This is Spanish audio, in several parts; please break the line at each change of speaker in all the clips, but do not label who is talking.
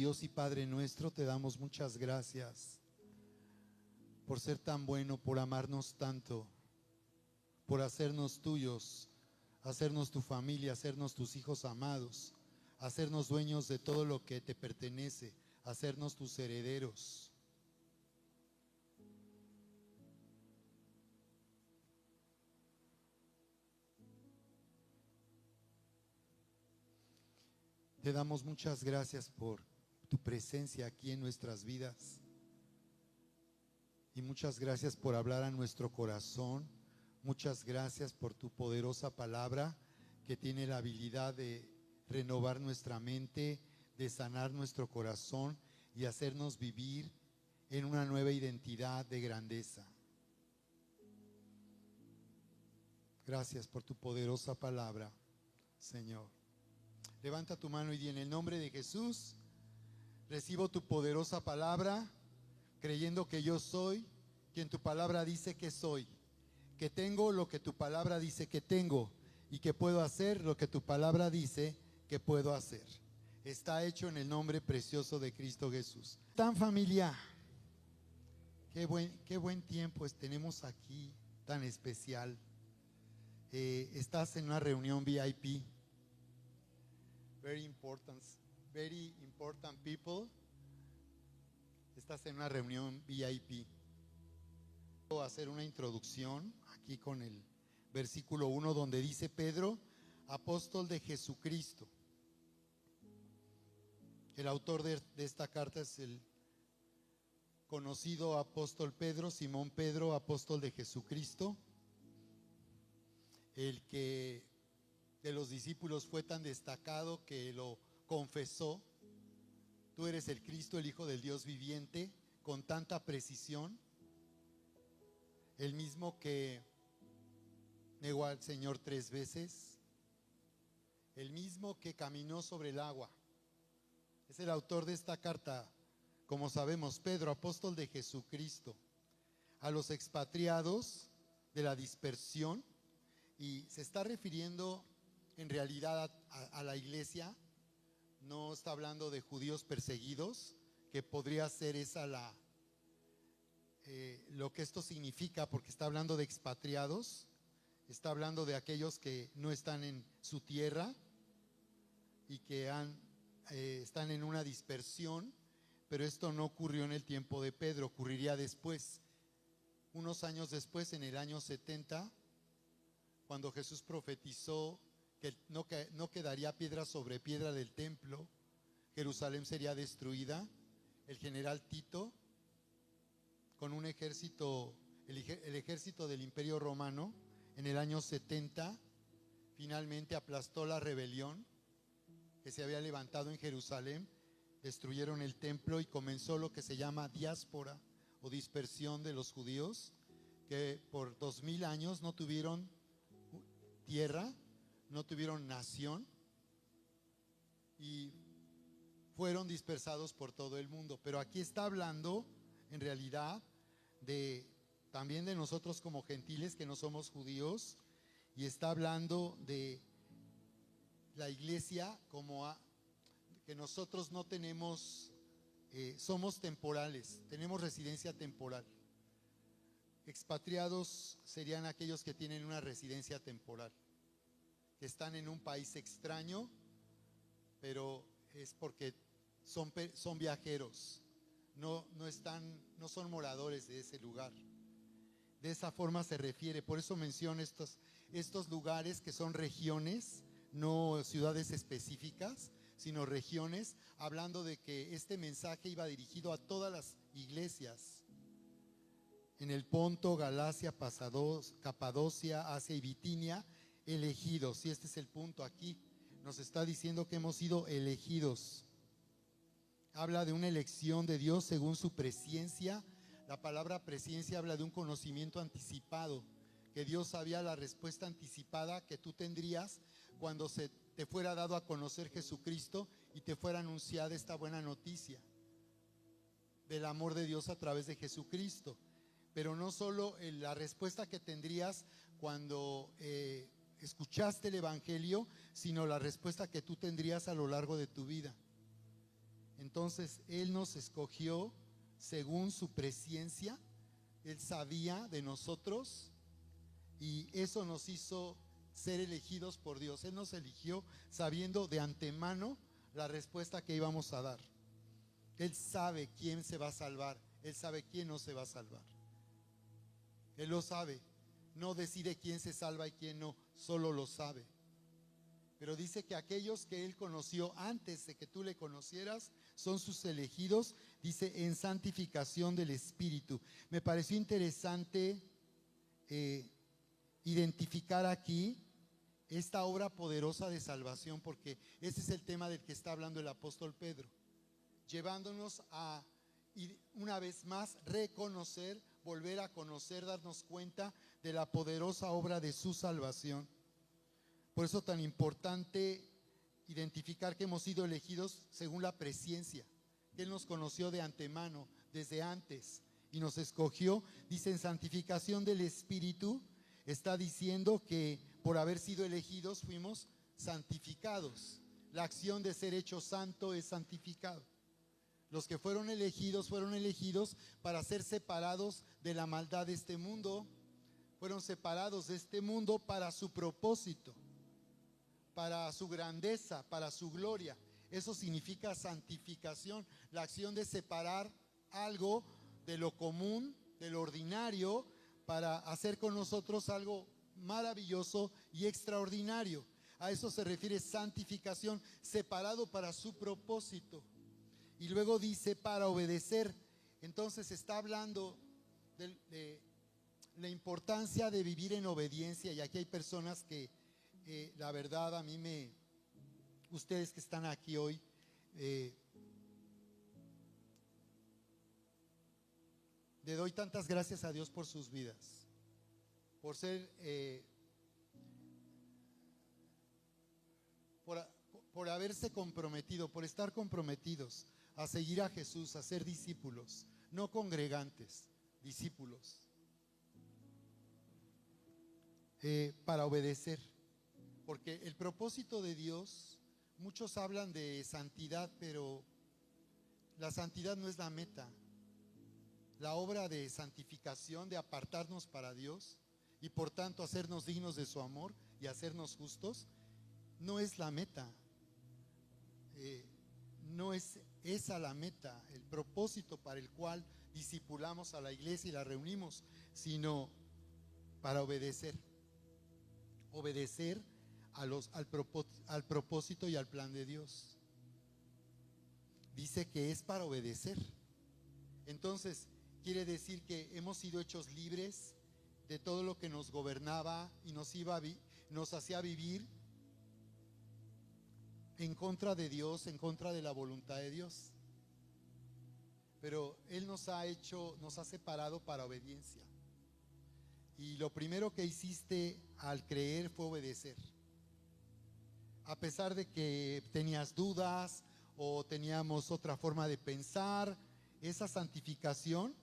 Dios y Padre nuestro, te damos muchas gracias por ser tan bueno, por amarnos tanto, por hacernos tuyos, hacernos tu familia, hacernos tus hijos amados, hacernos dueños de todo lo que te pertenece, hacernos tus herederos. Te damos muchas gracias por tu presencia aquí en nuestras vidas. Y muchas gracias por hablar a nuestro corazón. Muchas gracias por tu poderosa palabra que tiene la habilidad de renovar nuestra mente, de sanar nuestro corazón y hacernos vivir en una nueva identidad de grandeza. Gracias por tu poderosa palabra, Señor. Levanta tu mano y di: en el nombre de Jesús, recibo tu poderosa palabra, creyendo que yo soy quien tu palabra dice que soy, que tengo lo que tu palabra dice que tengo y que puedo hacer lo que tu palabra dice que puedo hacer. Está hecho en el nombre precioso de Cristo Jesús. Tan familia, qué buen tiempo tenemos aquí, tan especial. Estás en una reunión VIP. Very important people. Estás en una reunión VIP. Voy a hacer una introducción aquí con el versículo 1 donde dice: Pedro, apóstol de Jesucristo. El autor de esta carta es el conocido apóstol Pedro, Simón Pedro, apóstol de Jesucristo, el que de los discípulos fue tan destacado que lo confesó: tú eres el Cristo, el Hijo del Dios viviente, con tanta precisión. El mismo que negó al Señor 3 veces, el mismo que caminó sobre el agua. Es el autor de esta carta, como sabemos, Pedro, apóstol de Jesucristo, a los expatriados de la dispersión, y se está refiriendo en realidad a la iglesia. No está hablando de judíos perseguidos, que podría ser esa lo que esto significa, porque está hablando de expatriados, está hablando de aquellos que no están en su tierra y que están en una dispersión. Pero esto no ocurrió en el tiempo de Pedro, ocurriría después, unos años después, en el año 70, cuando Jesús profetizó que no quedaría piedra sobre piedra del templo, Jerusalén sería destruida. El general Tito, con un ejército, el ejército del Imperio Romano, en el año 70, finalmente aplastó la rebelión que se había levantado en Jerusalén, destruyeron el templo y comenzó lo que se llama diáspora o dispersión de los judíos, que por 2000 años no tuvieron tierra, no tuvieron nación y fueron dispersados por todo el mundo. Pero aquí está hablando en realidad también de nosotros como gentiles que no somos judíos, y está hablando de la iglesia que nosotros no tenemos, somos temporales, tenemos residencia temporal. Expatriados serían aquellos que tienen una residencia temporal, que están en un país extraño, pero es porque son viajeros, no son moradores de ese lugar. De esa forma se refiere, por eso menciona estos lugares que son regiones, no ciudades específicas, sino regiones, hablando de que este mensaje iba dirigido a todas las iglesias en el Ponto, Galacia, Capadocia, Asia y Bitinia, elegidos. Y este es el punto aquí, nos está diciendo que hemos sido elegidos. Habla de una elección de Dios según su presciencia. La palabra presciencia habla de un conocimiento anticipado, que Dios sabía la respuesta anticipada que tú tendrías cuando se te fuera dado a conocer Jesucristo y te fuera anunciada esta buena noticia del amor de Dios a través de Jesucristo. Pero no solo la respuesta que tendrías cuando escuchaste el Evangelio, sino la respuesta que tú tendrías a lo largo de tu vida. Entonces Él nos escogió según su presciencia. Él sabía de nosotros y eso nos hizo ser elegidos por Dios. Él nos eligió sabiendo de antemano la respuesta que íbamos a dar. Él sabe quién se va a salvar, Él sabe quién no se va a salvar. Él lo sabe, no decide quién se salva y quién no, solo lo sabe. Pero dice que aquellos que Él conoció antes de que tú le conocieras son sus elegidos, dice, en santificación del Espíritu. Me pareció interesante identificar aquí esta obra poderosa de salvación, porque ese es el tema del que está hablando el apóstol Pedro, llevándonos a, una vez más, reconocer, volver a conocer, darnos cuenta de la poderosa obra de su salvación. Por eso tan importante identificar que hemos sido elegidos según la presciencia, que Él nos conoció de antemano, desde antes, y nos escogió. Dice, en santificación del Espíritu, está diciendo que por haber sido elegidos fuimos santificados. La acción de ser hecho santo es santificado. Los que fueron elegidos para ser separados de la maldad de este mundo, fueron separados de este mundo para su propósito, para su grandeza, para su gloria. Eso significa santificación, la acción de separar algo de lo común, de lo ordinario, para hacer con nosotros algo maravilloso y extraordinario. A eso se refiere santificación, separado para su propósito. Y luego dice para obedecer. Entonces está hablando de la importancia de vivir en obediencia. Y aquí hay personas que la verdad a mí ustedes que están aquí hoy, le doy tantas gracias a Dios por sus vidas, por ser, por haberse comprometido, por estar comprometidos a seguir a Jesús, a ser discípulos, no congregantes, discípulos, para obedecer. Porque el propósito de Dios, muchos hablan de santidad, pero la santidad no es la meta. La obra de santificación, de apartarnos para Dios y por tanto hacernos dignos de su amor y hacernos justos, no es la meta. No es esa la meta, el propósito para el cual discipulamos a la iglesia y la reunimos, sino para obedecer. Obedecer al propósito y al plan de Dios. Dice que es para obedecer. Entonces, quiere decir que hemos sido hechos libres de todo lo que nos gobernaba y nos hacía vivir en contra de Dios, en contra de la voluntad de Dios. Pero Él nos ha separado para obediencia. Y lo primero que hiciste al creer fue obedecer. A pesar de que tenías dudas o teníamos otra forma de pensar, esa santificación,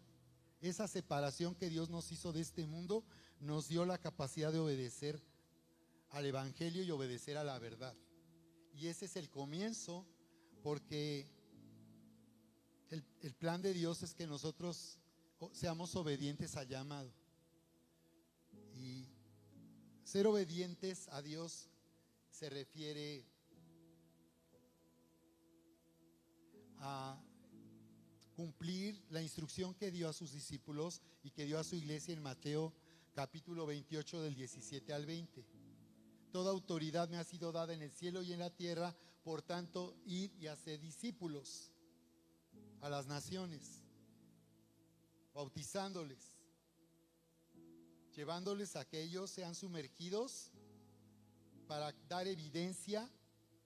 esa separación que Dios nos hizo de este mundo, nos dio la capacidad de obedecer al Evangelio y obedecer a la verdad. Y ese es el comienzo, porque el plan de Dios es que nosotros seamos obedientes al llamado. Y ser obedientes a Dios se refiere a cumplir la instrucción que dio a sus discípulos y que dio a su iglesia en Mateo capítulo 28 del 17 al 20. Toda autoridad me ha sido dada en el cielo y en la tierra, por tanto, id y haced discípulos a las naciones, bautizándoles, llevándoles a que ellos sean sumergidos para dar evidencia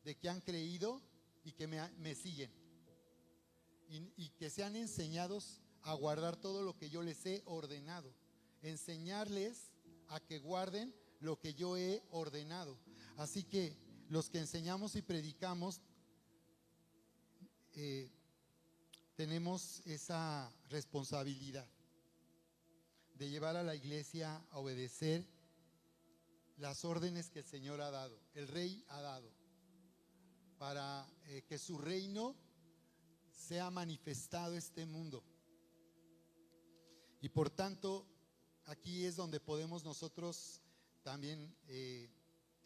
de que han creído y que me siguen, y que sean enseñados a guardar todo lo que yo les he ordenado, enseñarles a que guarden lo que yo he ordenado. Así que los que enseñamos y predicamos tenemos esa responsabilidad de llevar a la iglesia a obedecer las órdenes que el Señor ha dado, el Rey ha dado, para que su reino se ha manifestado este mundo. Y por tanto, aquí es donde podemos nosotros también,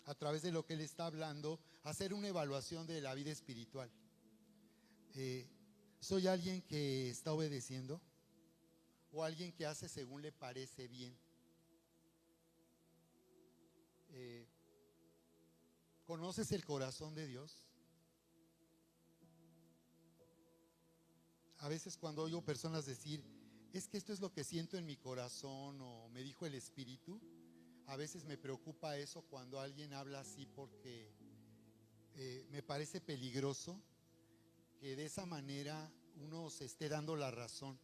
a través de lo que él está hablando, hacer una evaluación de la vida espiritual. ¿Soy alguien que está obedeciendo? ¿O alguien que hace según le parece bien? ¿Conoces el corazón de Dios? A veces cuando oigo personas decir, es que esto es lo que siento en mi corazón, o me dijo el Espíritu, a veces me preocupa eso cuando alguien habla así, porque me parece peligroso que de esa manera uno se esté dando la razón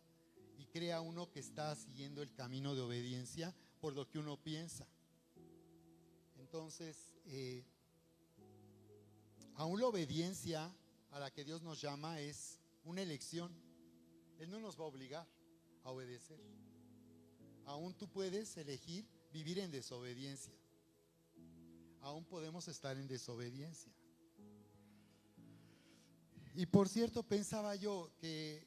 y crea uno que está siguiendo el camino de obediencia por lo que uno piensa. Entonces, aún la obediencia a la que Dios nos llama es una elección. Él no nos va a obligar a obedecer. Aún tú puedes elegir vivir en desobediencia. Aún podemos estar en desobediencia. Y por cierto, pensaba yo que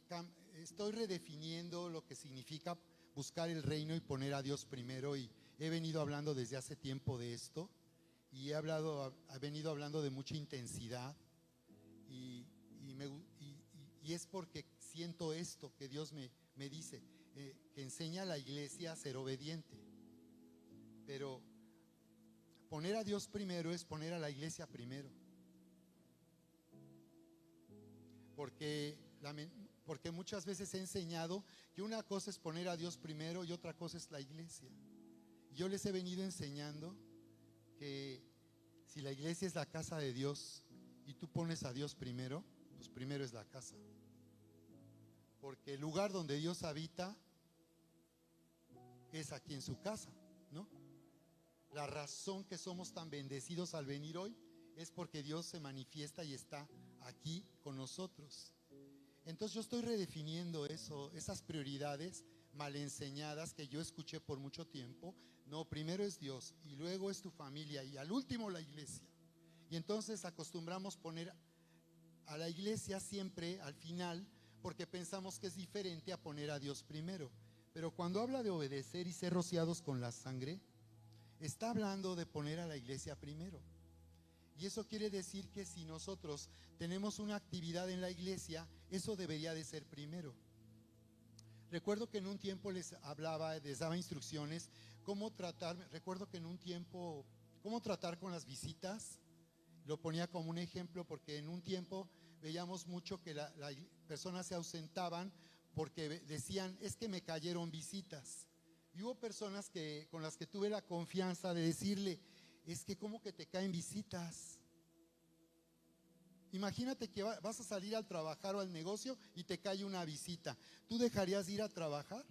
estoy redefiniendo lo que significa buscar el reino y poner a Dios primero, y he venido hablando desde hace tiempo de esto, y he venido hablando de mucha intensidad, y es porque siento esto que Dios me dice, que enseña a la iglesia a ser obediente. Pero poner a Dios primero es poner a la iglesia primero. Porque muchas veces he enseñado que una cosa es poner a Dios primero y otra cosa es la iglesia. Yo les he venido enseñando que si la iglesia es la casa de Dios y tú pones a Dios primero, pues primero es la casa. Porque el lugar donde Dios habita es aquí en su casa, ¿no? La razón que somos tan bendecidos al venir hoy es porque Dios se manifiesta y está aquí con nosotros. Entonces yo estoy redefiniendo eso, esas prioridades mal enseñadas que yo escuché por mucho tiempo. No, primero es Dios y luego es tu familia y al último la iglesia. Y entonces acostumbramos poner a la iglesia siempre al final, porque pensamos que es diferente a poner a Dios primero. Pero cuando habla de obedecer y ser rociados con la sangre, está hablando de poner a la iglesia primero. Y eso quiere decir que si nosotros tenemos una actividad en la iglesia, eso debería de ser primero. Recuerdo que en un tiempo les daba instrucciones cómo tratar. Recuerdo que en un tiempo, cómo tratar con las visitas. Lo ponía como un ejemplo porque en un tiempo veíamos mucho que las personas se ausentaban porque decían, es que me cayeron visitas. Y hubo personas con las que tuve la confianza de decirle, es que ¿cómo que te caen visitas? Imagínate que vas a salir al trabajar o al negocio y te cae una visita. ¿Tú dejarías de ir a trabajar?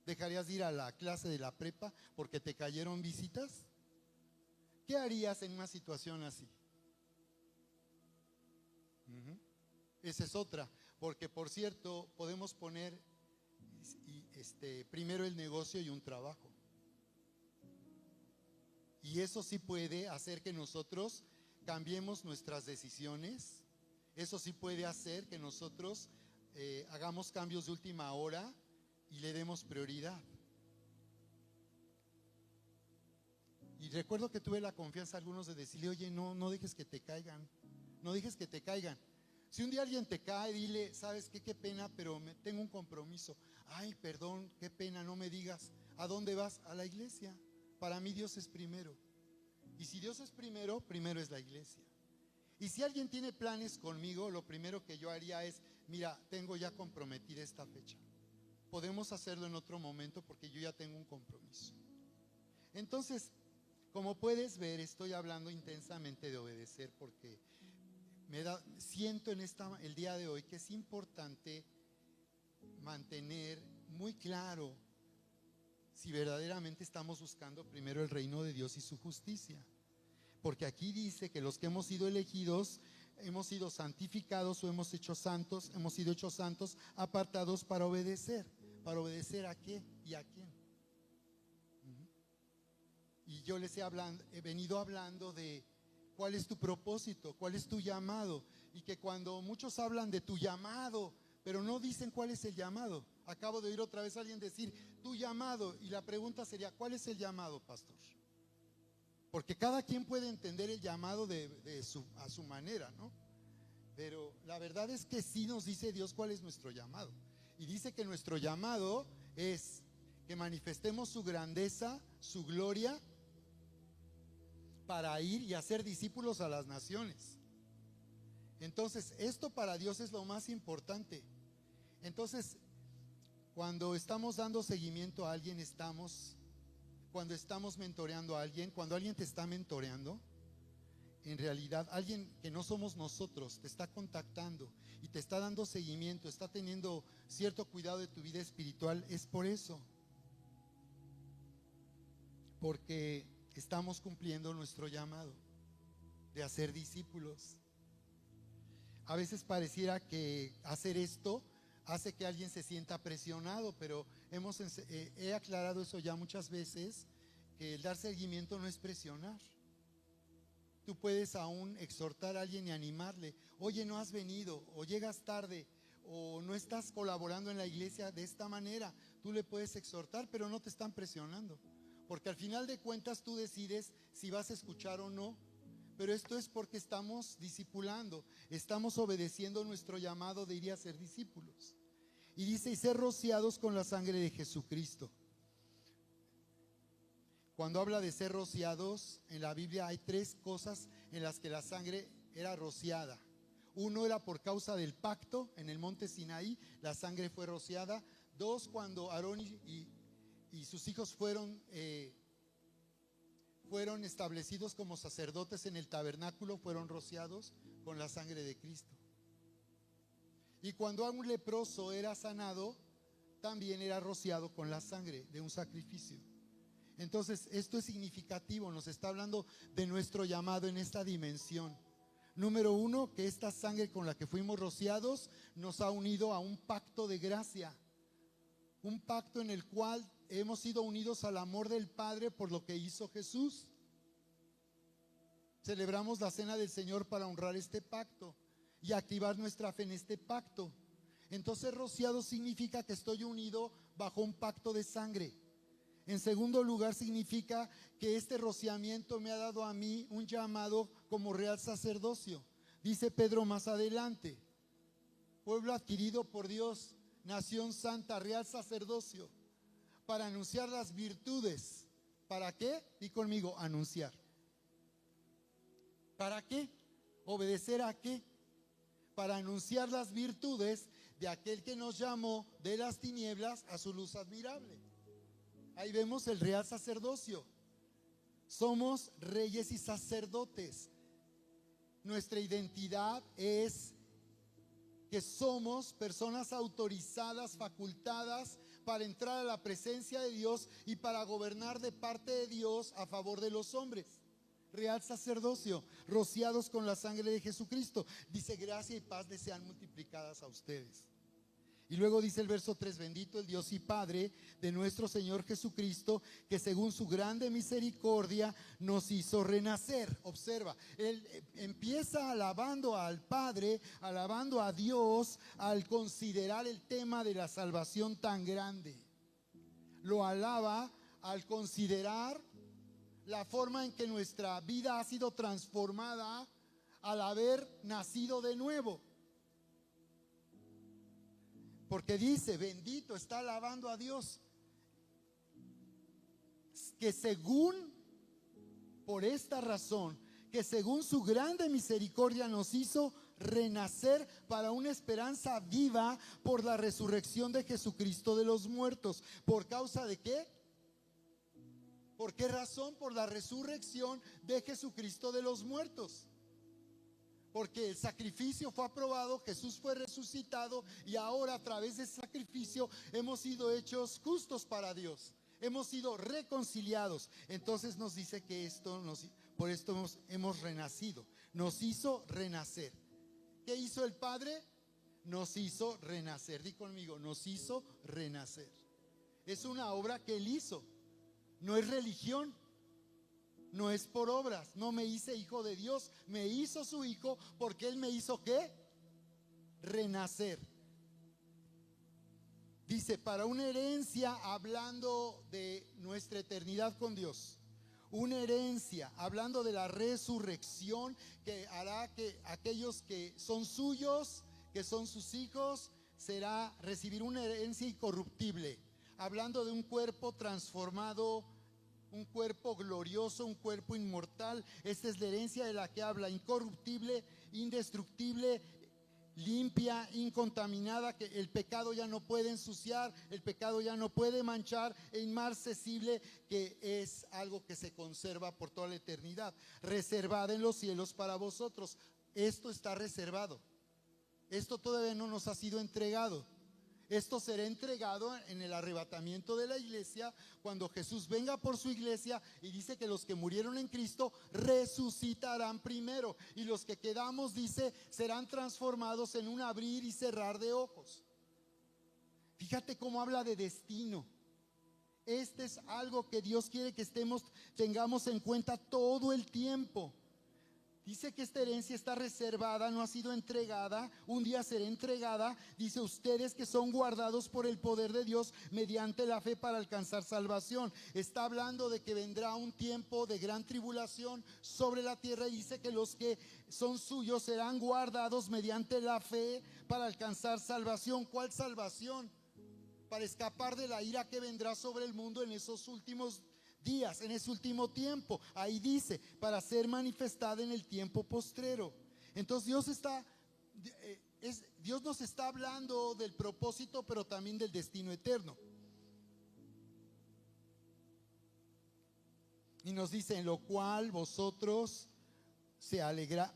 ¿Dejarías de ir a la clase de la prepa porque te cayeron visitas? ¿Qué harías en una situación así? Esa es otra, porque por cierto podemos poner primero el negocio y un trabajo, y eso sí puede hacer que nosotros cambiemos nuestras decisiones. Eso sí puede hacer que nosotros hagamos cambios de última hora y le demos prioridad. Y recuerdo que tuve la confianza algunos de decirle, oye, no dejes que te caigan, no dejes que te caigan. Si un día alguien te cae, dile, ¿sabes qué? Qué pena, pero tengo un compromiso. Ay, perdón, qué pena, no me digas. ¿A dónde vas? A la iglesia. Para mí Dios es primero. Y si Dios es primero, primero es la iglesia. Y si alguien tiene planes conmigo, lo primero que yo haría es, mira, tengo ya comprometida esta fecha. Podemos hacerlo en otro momento porque yo ya tengo un compromiso. Entonces, como puedes ver, estoy hablando intensamente de obedecer porque siento el día de hoy que es importante mantener muy claro si verdaderamente estamos buscando primero el reino de Dios y su justicia. Porque aquí dice que los que hemos sido elegidos, hemos sido santificados o hemos sido hechos santos, apartados para obedecer. ¿Para obedecer a qué y a quién? Y yo les he venido hablando de cuál es tu propósito, cuál es tu llamado. Y que cuando muchos hablan de tu llamado, pero no dicen cuál es el llamado. Acabo de oír otra vez a alguien decir tu llamado, y la pregunta sería, ¿cuál es el llamado, pastor? Porque cada quien puede entender el llamado a su manera, ¿no? Pero la verdad es que sí nos dice Dios cuál es nuestro llamado. Y dice que nuestro llamado es que manifestemos su grandeza, su gloria, para ir y hacer discípulos a las naciones. Entonces, esto para Dios es lo más importante. Entonces, cuando estamos dando seguimiento a alguien, cuando estamos mentoreando a alguien, cuando alguien te está mentoreando, en realidad alguien que no somos nosotros te está contactando y te está dando seguimiento, está teniendo cierto cuidado de tu vida espiritual, es por eso. Porque estamos cumpliendo nuestro llamado de hacer discípulos. A veces pareciera que hacer esto hace que alguien se sienta presionado, pero he aclarado eso ya muchas veces, que el dar seguimiento no es presionar. Tú puedes aún exhortar a alguien y animarle. Oye, no has venido, o llegas tarde, o no estás colaborando en la iglesia de esta manera. Tú le puedes exhortar, pero no te están presionando, porque al final de cuentas tú decides si vas a escuchar o no. Pero esto es porque estamos discipulando, estamos obedeciendo nuestro llamado de ir a ser discípulos. Y dice, y ser rociados con la sangre de Jesucristo. Cuando habla de ser rociados, en la Biblia hay 3 cosas en las que la sangre era rociada. Uno era por causa del pacto en el monte Sinaí, la sangre fue rociada. 2, cuando Aarón y sus hijos fueron establecidos como sacerdotes en el tabernáculo, fueron rociados con la sangre de Cristo. Y cuando a un leproso era sanado, también era rociado con la sangre de un sacrificio. Entonces, esto es significativo, nos está hablando de nuestro llamado en esta dimensión. Número 1, que esta sangre con la que fuimos rociados nos ha unido a un pacto de gracia, un pacto en el cual hemos sido unidos al amor del Padre por lo que hizo Jesús. Celebramos la cena del Señor para honrar este pacto y activar nuestra fe en este pacto. Entonces, rociado significa que estoy unido bajo un pacto de sangre. En segundo lugar, significa que este rociamiento me ha dado a mí un llamado como real sacerdocio. Dice Pedro más adelante, pueblo adquirido por Dios, nación santa, real sacerdocio, para anunciar las virtudes. ¿Para qué? Di conmigo, anunciar. ¿Para qué? ¿Obedecer a qué? Para anunciar las virtudes de aquel que nos llamó de las tinieblas a su luz admirable. Ahí vemos el real sacerdocio. Somos reyes y sacerdotes. Nuestra identidad es que somos personas autorizadas, facultadas para entrar a la presencia de Dios y para gobernar de parte de Dios a favor de los hombres. Real sacerdocio, rociados con la sangre de Jesucristo. Dice, gracia y paz les sean multiplicadas a ustedes. Y luego dice el verso 3, bendito el Dios y Padre de nuestro Señor Jesucristo, que según su grande misericordia nos hizo renacer. Observa, él empieza alabando al Padre, alabando a Dios al considerar el tema de la salvación tan grande. Lo alaba al considerar la forma en que nuestra vida ha sido transformada al haber nacido de nuevo. Porque dice, bendito, está alabando a Dios, que por esta razón, que según su grande misericordia nos hizo renacer para una esperanza viva por la resurrección de Jesucristo de los muertos. ¿Por causa de qué? ¿Por qué razón? Por la resurrección de Jesucristo de los muertos. Porque el sacrificio fue aprobado, Jesús fue resucitado y ahora a través de ese sacrificio hemos sido hechos justos para Dios. Hemos sido reconciliados. Entonces nos dice que por esto hemos renacido. Nos hizo renacer. ¿Qué hizo el Padre? Nos hizo renacer. Di conmigo, nos hizo renacer. Es una obra que Él hizo. No es religión. No es por obras, no me hice hijo de Dios, me hizo su hijo porque Él me hizo ¿qué? Renacer. Dice, para una herencia, hablando de nuestra eternidad con Dios. Una herencia, hablando de la resurrección que hará que aquellos que son suyos, que son sus hijos, será recibir una herencia incorruptible. Hablando de un cuerpo transformado, un cuerpo glorioso, un cuerpo inmortal. Esta es la herencia de la que habla, incorruptible, indestructible, limpia, incontaminada, que el pecado ya no puede ensuciar, el pecado ya no puede manchar, e inmarcesible, que es algo que se conserva por toda la eternidad, reservada en los cielos para vosotros. Esto está reservado, esto todavía no nos ha sido entregado. Esto será entregado en el arrebatamiento de la iglesia, cuando Jesús venga por su iglesia, y dice que los que murieron en Cristo resucitarán primero, y los que quedamos, dice, serán transformados en un abrir y cerrar de ojos. Fíjate cómo habla de destino. Este es algo que Dios quiere que tengamos en cuenta todo el tiempo. Dice que esta herencia está reservada, no ha sido entregada, un día será entregada. Dice, ustedes que son guardados por el poder de Dios mediante la fe para alcanzar salvación. Está hablando de que vendrá un tiempo de gran tribulación sobre la tierra, y dice que los que son suyos serán guardados mediante la fe para alcanzar salvación. ¿Cuál salvación? Para escapar de la ira que vendrá sobre el mundo en esos últimos días, en ese último tiempo. Ahí dice, para ser manifestada en el tiempo postrero. Entonces Dios nos está hablando del propósito, pero también del destino eterno. Y nos dice, en lo cual vosotros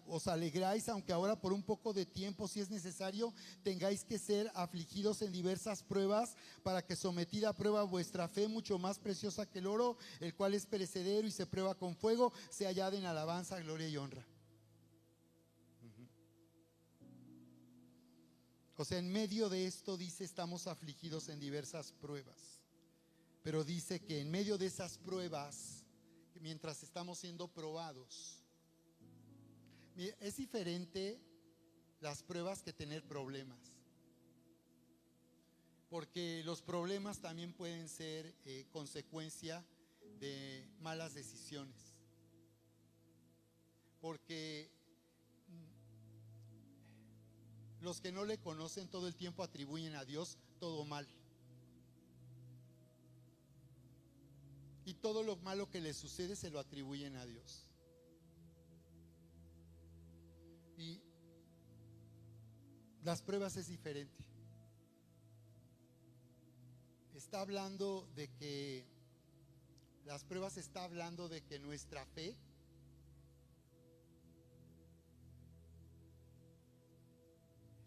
os alegráis, aunque ahora por un poco de tiempo, si es necesario, tengáis que ser afligidos en diversas pruebas, para que sometida a prueba vuestra fe, mucho más preciosa que el oro, el cual es perecedero y se prueba con fuego, se hallada en alabanza, gloria y honra. O sea, en medio de esto dice, estamos afligidos en diversas pruebas, pero dice que en medio de esas pruebas, mientras estamos siendo probados, es diferente las pruebas que tener problemas, porque los problemas también pueden ser consecuencia de malas decisiones, porque los que no le conocen todo el tiempo atribuyen a Dios todo mal, y todo lo malo que les sucede se lo atribuyen a Dios. Y las pruebas es diferente. Está hablando de que las pruebas está hablando de que nuestra fe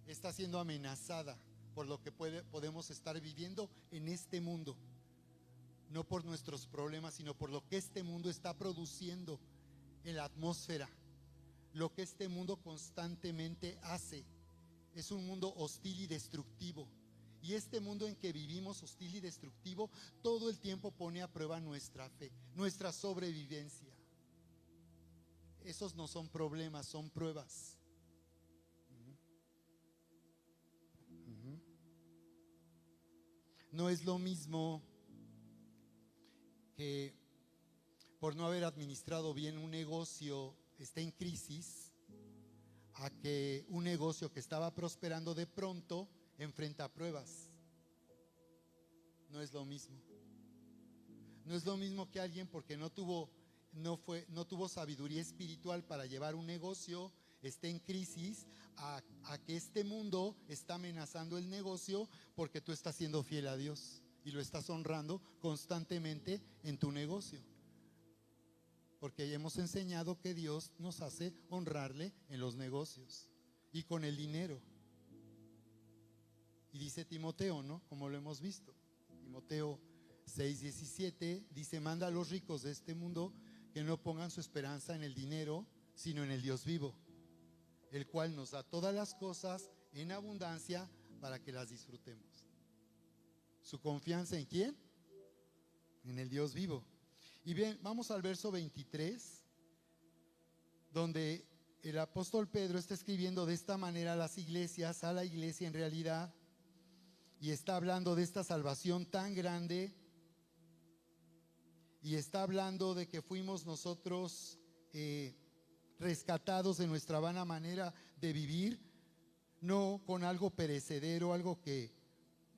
está siendo amenazada por lo que podemos estar viviendo en este mundo. No por nuestros problemas, sino por lo que este mundo está produciendo en la atmósfera. Lo que este mundo constantemente hace. Es un mundo hostil y destructivo. Y este mundo en que vivimos, hostil y destructivo, todo el tiempo pone a prueba nuestra fe, nuestra sobrevivencia. Esos no son problemas, son pruebas. No es lo mismo que por no haber administrado bien un negocio esté en crisis, a que un negocio que estaba prosperando de pronto enfrenta pruebas. No es lo mismo. No es lo mismo que alguien, porque no tuvo sabiduría espiritual para llevar un negocio, esté en crisis, a que este mundo está amenazando el negocio porque tú estás siendo fiel a Dios y lo estás honrando constantemente en tu negocio. Porque ya hemos enseñado que Dios nos hace honrarle en los negocios y con el dinero. Y dice Timoteo, ¿no? Como lo hemos visto, Timoteo 6:17 dice: manda a los ricos de este mundo que no pongan su esperanza en el dinero, sino en el Dios vivo, el cual nos da todas las cosas en abundancia para que las disfrutemos. ¿Su confianza en quién? En el Dios vivo. Y bien, vamos al verso 23, donde el apóstol Pedro está escribiendo de esta manera a las iglesias, a la iglesia en realidad, y está hablando de esta salvación tan grande, y está hablando de que fuimos nosotros rescatados de nuestra vana manera de vivir, no con algo perecedero, algo que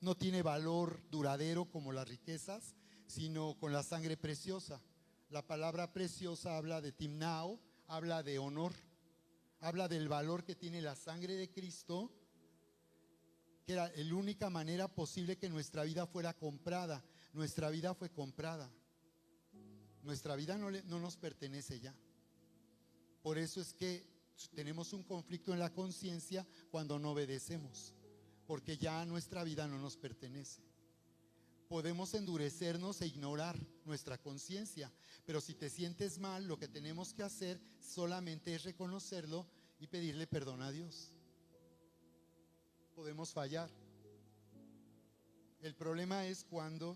no tiene valor duradero como las riquezas, sino con la sangre preciosa. La palabra preciosa habla de timnao, habla de honor, habla del valor que tiene la sangre de Cristo, que era la única manera posible que nuestra vida fuera comprada. Nuestra vida fue comprada. Nuestra vida no nos pertenece ya. Por eso es que tenemos un conflicto en la conciencia cuando no obedecemos, porque ya nuestra vida no nos pertenece. Podemos endurecernos e ignorar nuestra conciencia, pero si te sientes mal, lo que tenemos que hacer solamente es reconocerlo y pedirle perdón a Dios. Podemos fallar. El problema es cuando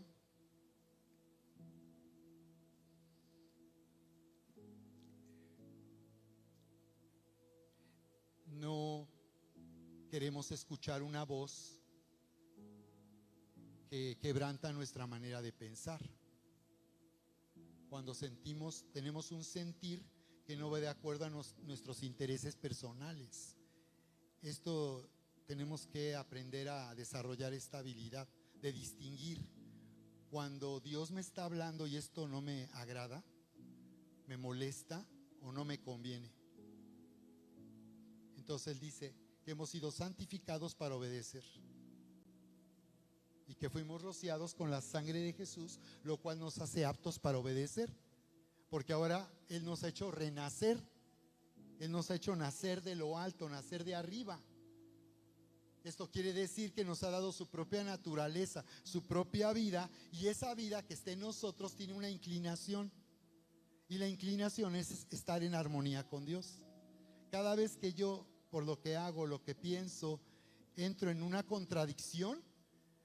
no queremos escuchar una voz que quebranta nuestra manera de pensar. Cuando tenemos un sentir que no va de acuerdo a nuestros intereses personales. Esto tenemos que aprender a desarrollar esta habilidad de distinguir cuando Dios me está hablando y esto no me agrada, me molesta o no me conviene. Entonces Él dice que hemos sido santificados para obedecer y que fuimos rociados con la sangre de Jesús, lo cual nos hace aptos para obedecer, porque ahora Él nos ha hecho renacer, Él nos ha hecho nacer de lo alto, nacer de arriba. Esto quiere decir que nos ha dado su propia naturaleza, su propia vida, y esa vida que está en nosotros tiene una inclinación, y la inclinación es estar en armonía con Dios. Cada vez que yo, por lo que hago, lo que pienso, entro en una contradicción,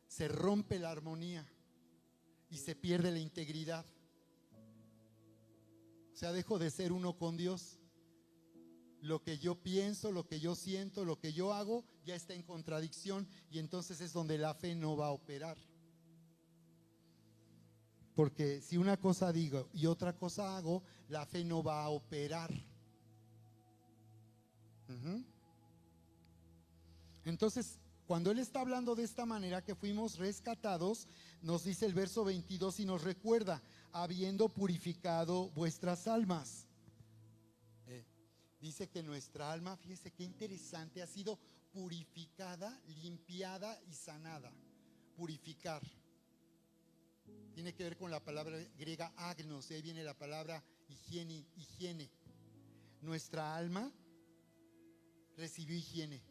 se rompe la armonía y se pierde la integridad. O sea, dejo de ser uno con Dios. Lo que yo pienso, lo que yo siento, lo que yo hago ya está en contradicción, y entonces es donde la fe no va a operar. Porque si una cosa digo y otra cosa hago, la fe no va a operar. Entonces, cuando Él está hablando de esta manera que fuimos rescatados, nos dice el verso 22 y nos recuerda: habiendo purificado vuestras almas. Dice que nuestra alma, fíjese qué interesante, ha sido purificada, limpiada y sanada. Purificar tiene que ver con la palabra griega agnos, de ahí viene la palabra higiene. Nuestra alma recibió higiene,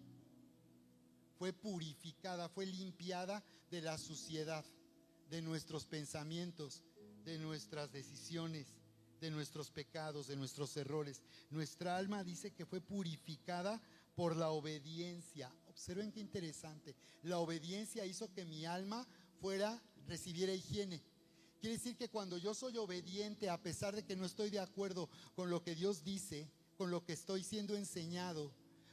fue purificada, fue limpiada de la suciedad, de nuestros pensamientos, de nuestras decisiones, de nuestros pecados, de nuestros errores. Nuestra alma dice que fue purificada por la obediencia. Observen qué interesante. La obediencia hizo que mi alma recibiera higiene. Quiere decir que cuando yo soy obediente, a pesar de que no estoy de acuerdo con lo que Dios dice, con lo que estoy siendo enseñado,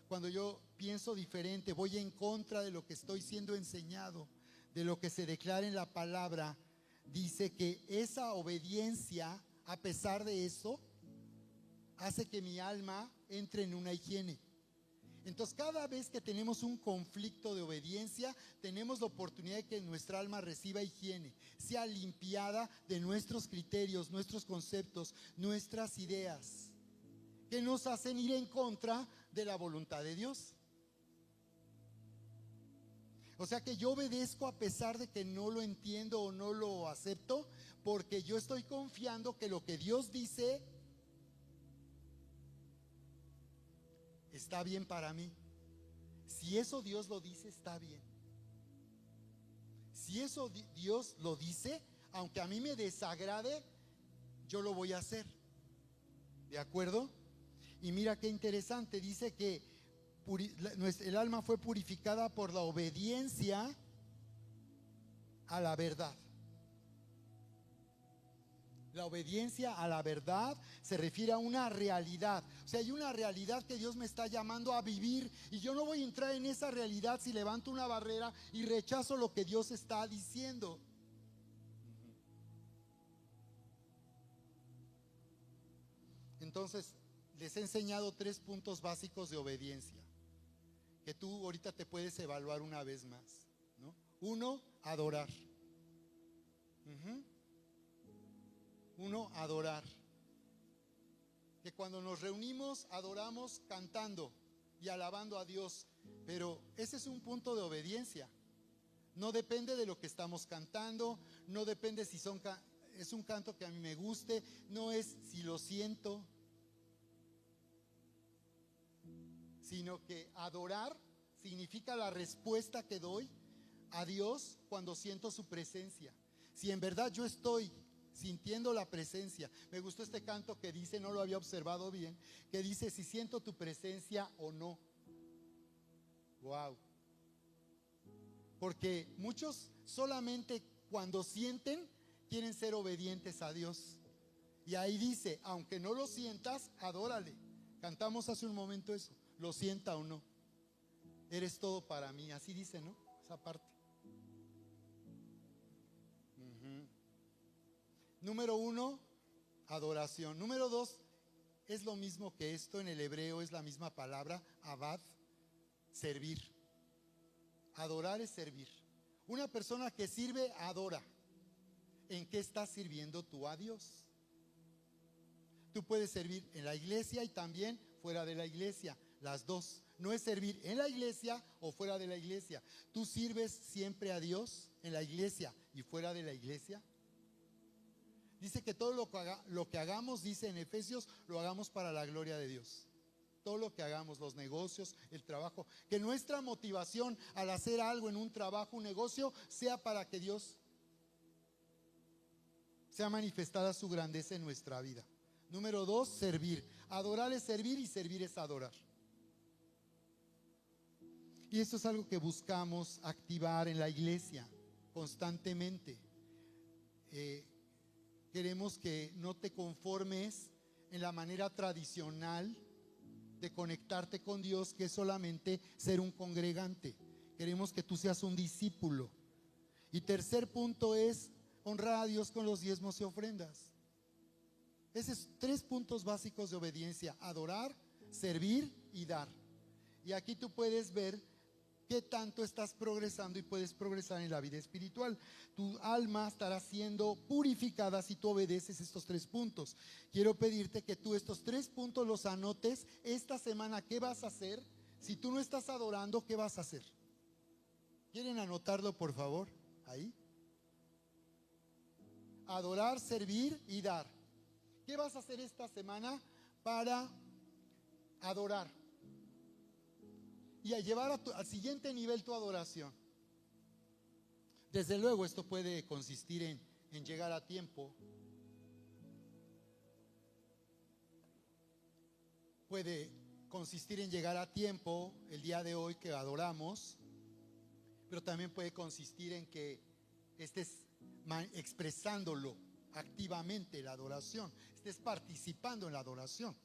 cuando yo pienso diferente, voy en contra de lo que estoy siendo enseñado, de lo que se declara en la palabra, dice que esa obediencia, a pesar de eso, hace que mi alma entre en una higiene. Entonces, cada vez que tenemos un conflicto de obediencia, tenemos la oportunidad de que nuestra alma reciba higiene, sea limpiada de nuestros criterios, nuestros conceptos, nuestras ideas, que nos hacen ir en contra de la voluntad de Dios. O sea que yo obedezco a pesar de que no lo entiendo o no lo acepto, porque yo estoy confiando que lo que Dios dice está bien para mí. Si eso Dios lo dice, está bien. Si eso Dios lo dice, aunque a mí me desagrade, yo lo voy a hacer. ¿De acuerdo? Y mira qué interesante, dice que el alma fue purificada por la obediencia a la verdad. La obediencia a la verdad se refiere a una realidad. O sea, hay una realidad que Dios me está llamando a vivir y yo no voy a entrar en esa realidad si levanto una barrera y rechazo lo que Dios está diciendo. Entonces, les he enseñado 3 puntos básicos de obediencia que tú ahorita te puedes evaluar una vez más, ¿no? 1, adorar. 1, adorar. Que cuando nos reunimos adoramos cantando y alabando a Dios, pero ese es un punto de obediencia. No depende de lo que estamos cantando, no depende si es un canto que a mí me guste, no es si lo siento, sino que adorar significa la respuesta que doy a Dios cuando siento su presencia. Si en verdad yo estoy sintiendo la presencia. Me gustó este canto que dice, no lo había observado bien, que dice, si siento tu presencia o no. Wow. Porque muchos solamente cuando sienten quieren ser obedientes a Dios. Y ahí dice, aunque no lo sientas, adórale. Cantamos hace un momento eso, lo sienta o no. Eres todo para mí, así dice, ¿no? Esa parte. Número 1, adoración. Número 2, es lo mismo que esto en el hebreo, es la misma palabra, abad, servir. Adorar es servir. Una persona que sirve, adora. ¿En qué estás sirviendo tú a Dios? Tú puedes servir en la iglesia y también fuera de la iglesia, las dos. No es servir en la iglesia o fuera de la iglesia. ¿Tú sirves siempre a Dios en la iglesia y fuera de la iglesia? Dice que todo lo que hagamos, dice en Efesios, lo hagamos para la gloria de Dios. Todo lo que hagamos, los negocios, el trabajo, que nuestra motivación al hacer algo en un trabajo, un negocio, sea para que Dios sea manifestada su grandeza en nuestra vida. Número 2, servir. Adorar es servir y servir es adorar. Y esto es algo que buscamos activar en la iglesia constantemente. Queremos que no te conformes en la manera tradicional de conectarte con Dios, que es solamente ser un congregante. Queremos que tú seas un discípulo. Y tercer punto es honrar a Dios con los diezmos y ofrendas. Esos son 3 puntos básicos de obediencia: adorar, servir y dar. Y aquí tú puedes ver qué tanto estás progresando y puedes progresar en la vida espiritual. Tu alma estará siendo purificada si tú obedeces estos 3 puntos. Quiero pedirte que tú estos 3 puntos los anotes esta semana. ¿Qué vas a hacer? Si tú no estás adorando, ¿qué vas a hacer? ¿Quieren anotarlo, por favor? Ahí. Adorar, servir y dar. ¿Qué vas a hacer esta semana para adorar? Y a llevar al siguiente nivel tu adoración. Desde luego esto puede consistir en llegar a tiempo. Puede consistir en llegar a tiempo el día de hoy que adoramos, pero también puede consistir en que estés expresándolo activamente, la adoración, estés participando en la adoración,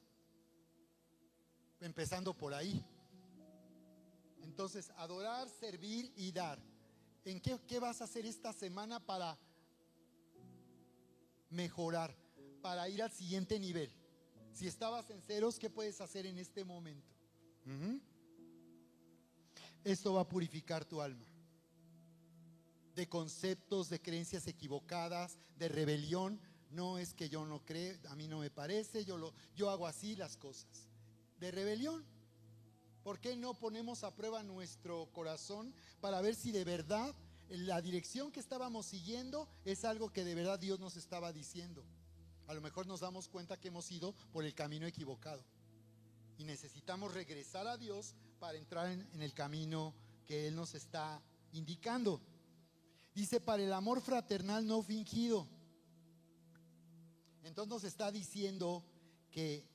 empezando por ahí. Entonces, adorar, servir y dar. ¿En qué vas a hacer esta semana para mejorar, para ir al siguiente nivel? Si estabas en ceros, ¿qué puedes hacer en este momento? Esto va a purificar tu alma de conceptos, de creencias equivocadas, de rebelión. No es que yo no creo, a mí no me parece, yo hago así las cosas. De rebelión. ¿Por qué no ponemos a prueba nuestro corazón para ver si de verdad la dirección que estábamos siguiendo es algo que de verdad Dios nos estaba diciendo? A lo mejor nos damos cuenta que hemos ido por el camino equivocado y necesitamos regresar a Dios para entrar en el camino que Él nos está indicando. Dice, para el amor fraternal no fingido. Entonces nos está diciendo que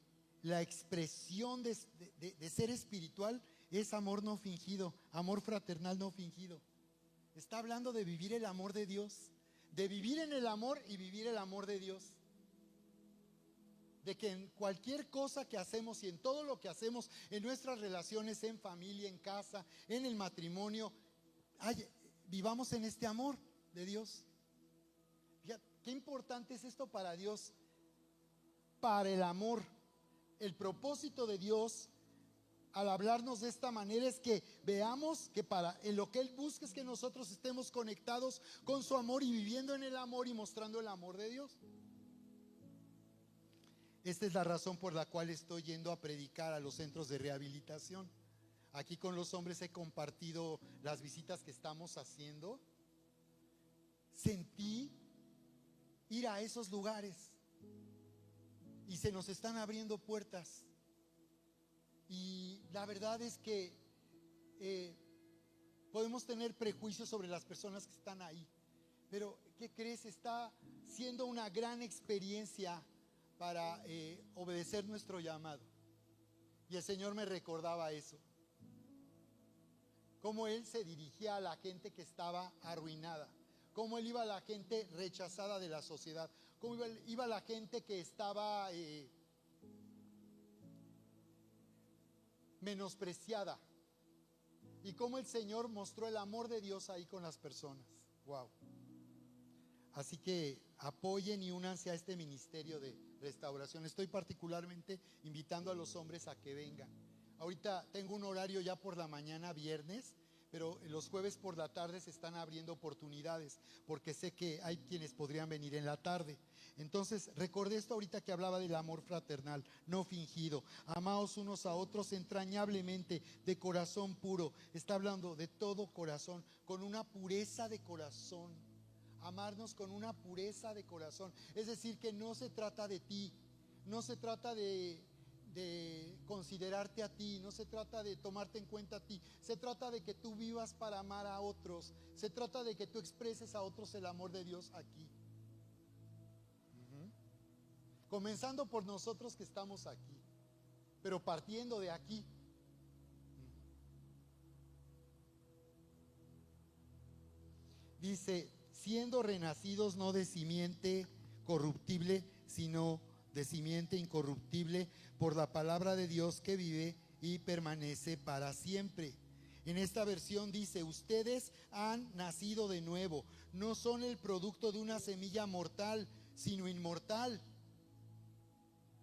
la expresión de ser espiritual es amor no fingido, amor fraternal no fingido. Está hablando de vivir el amor de Dios, de vivir en el amor y vivir el amor de Dios. de que en cualquier cosa que hacemos y en todo lo que hacemos, en nuestras relaciones, en familia, en casa, en el matrimonio, vivamos en este amor de Dios. Fíjate, qué importante es esto para Dios, para el amor. El propósito de Dios al hablarnos de esta manera es que veamos que en lo que Él busca es que nosotros estemos conectados con su amor y viviendo en el amor y mostrando el amor de Dios. Esta es la razón por la cual estoy yendo a predicar a los centros de rehabilitación. Aquí con los hombres he compartido las visitas que estamos haciendo. Sentí ir a esos lugares y se nos están abriendo puertas. Y la verdad es que podemos tener prejuicios sobre las personas que están ahí, pero ¿qué crees? Está siendo una gran experiencia para obedecer nuestro llamado. Y el Señor me recordaba eso, cómo Él se dirigía a la gente que estaba arruinada, cómo Él iba a la gente rechazada de la sociedad, cómo iba a la gente que estaba menospreciada, y cómo el Señor mostró el amor de Dios ahí con las personas. Wow. Así que apoyen y únanse a este ministerio de restauración. Estoy particularmente invitando a los hombres a que vengan. Ahorita tengo un horario ya por la mañana, viernes, pero los jueves por la tarde se están abriendo oportunidades, porque sé que hay quienes podrían venir en la tarde. Entonces recordé esto ahorita que hablaba del amor fraternal, no fingido. Amaos unos a otros entrañablemente, de corazón puro. Está hablando de todo corazón, con una pureza de corazón. Amarnos con una pureza de corazón. Es decir, que no se trata de ti, no se trata de considerarte a ti, no se trata de tomarte en cuenta a ti, se trata de que tú vivas para amar a otros, se trata de que tú expreses a otros el amor de Dios aquí. Comenzando por nosotros que estamos aquí, pero partiendo de aquí. Dice, siendo renacidos no de simiente corruptible, sino de simiente incorruptible, por la palabra de Dios que vive y permanece para siempre. En esta versión dice, ustedes han nacido de nuevo, no son el producto de una semilla mortal, sino inmortal,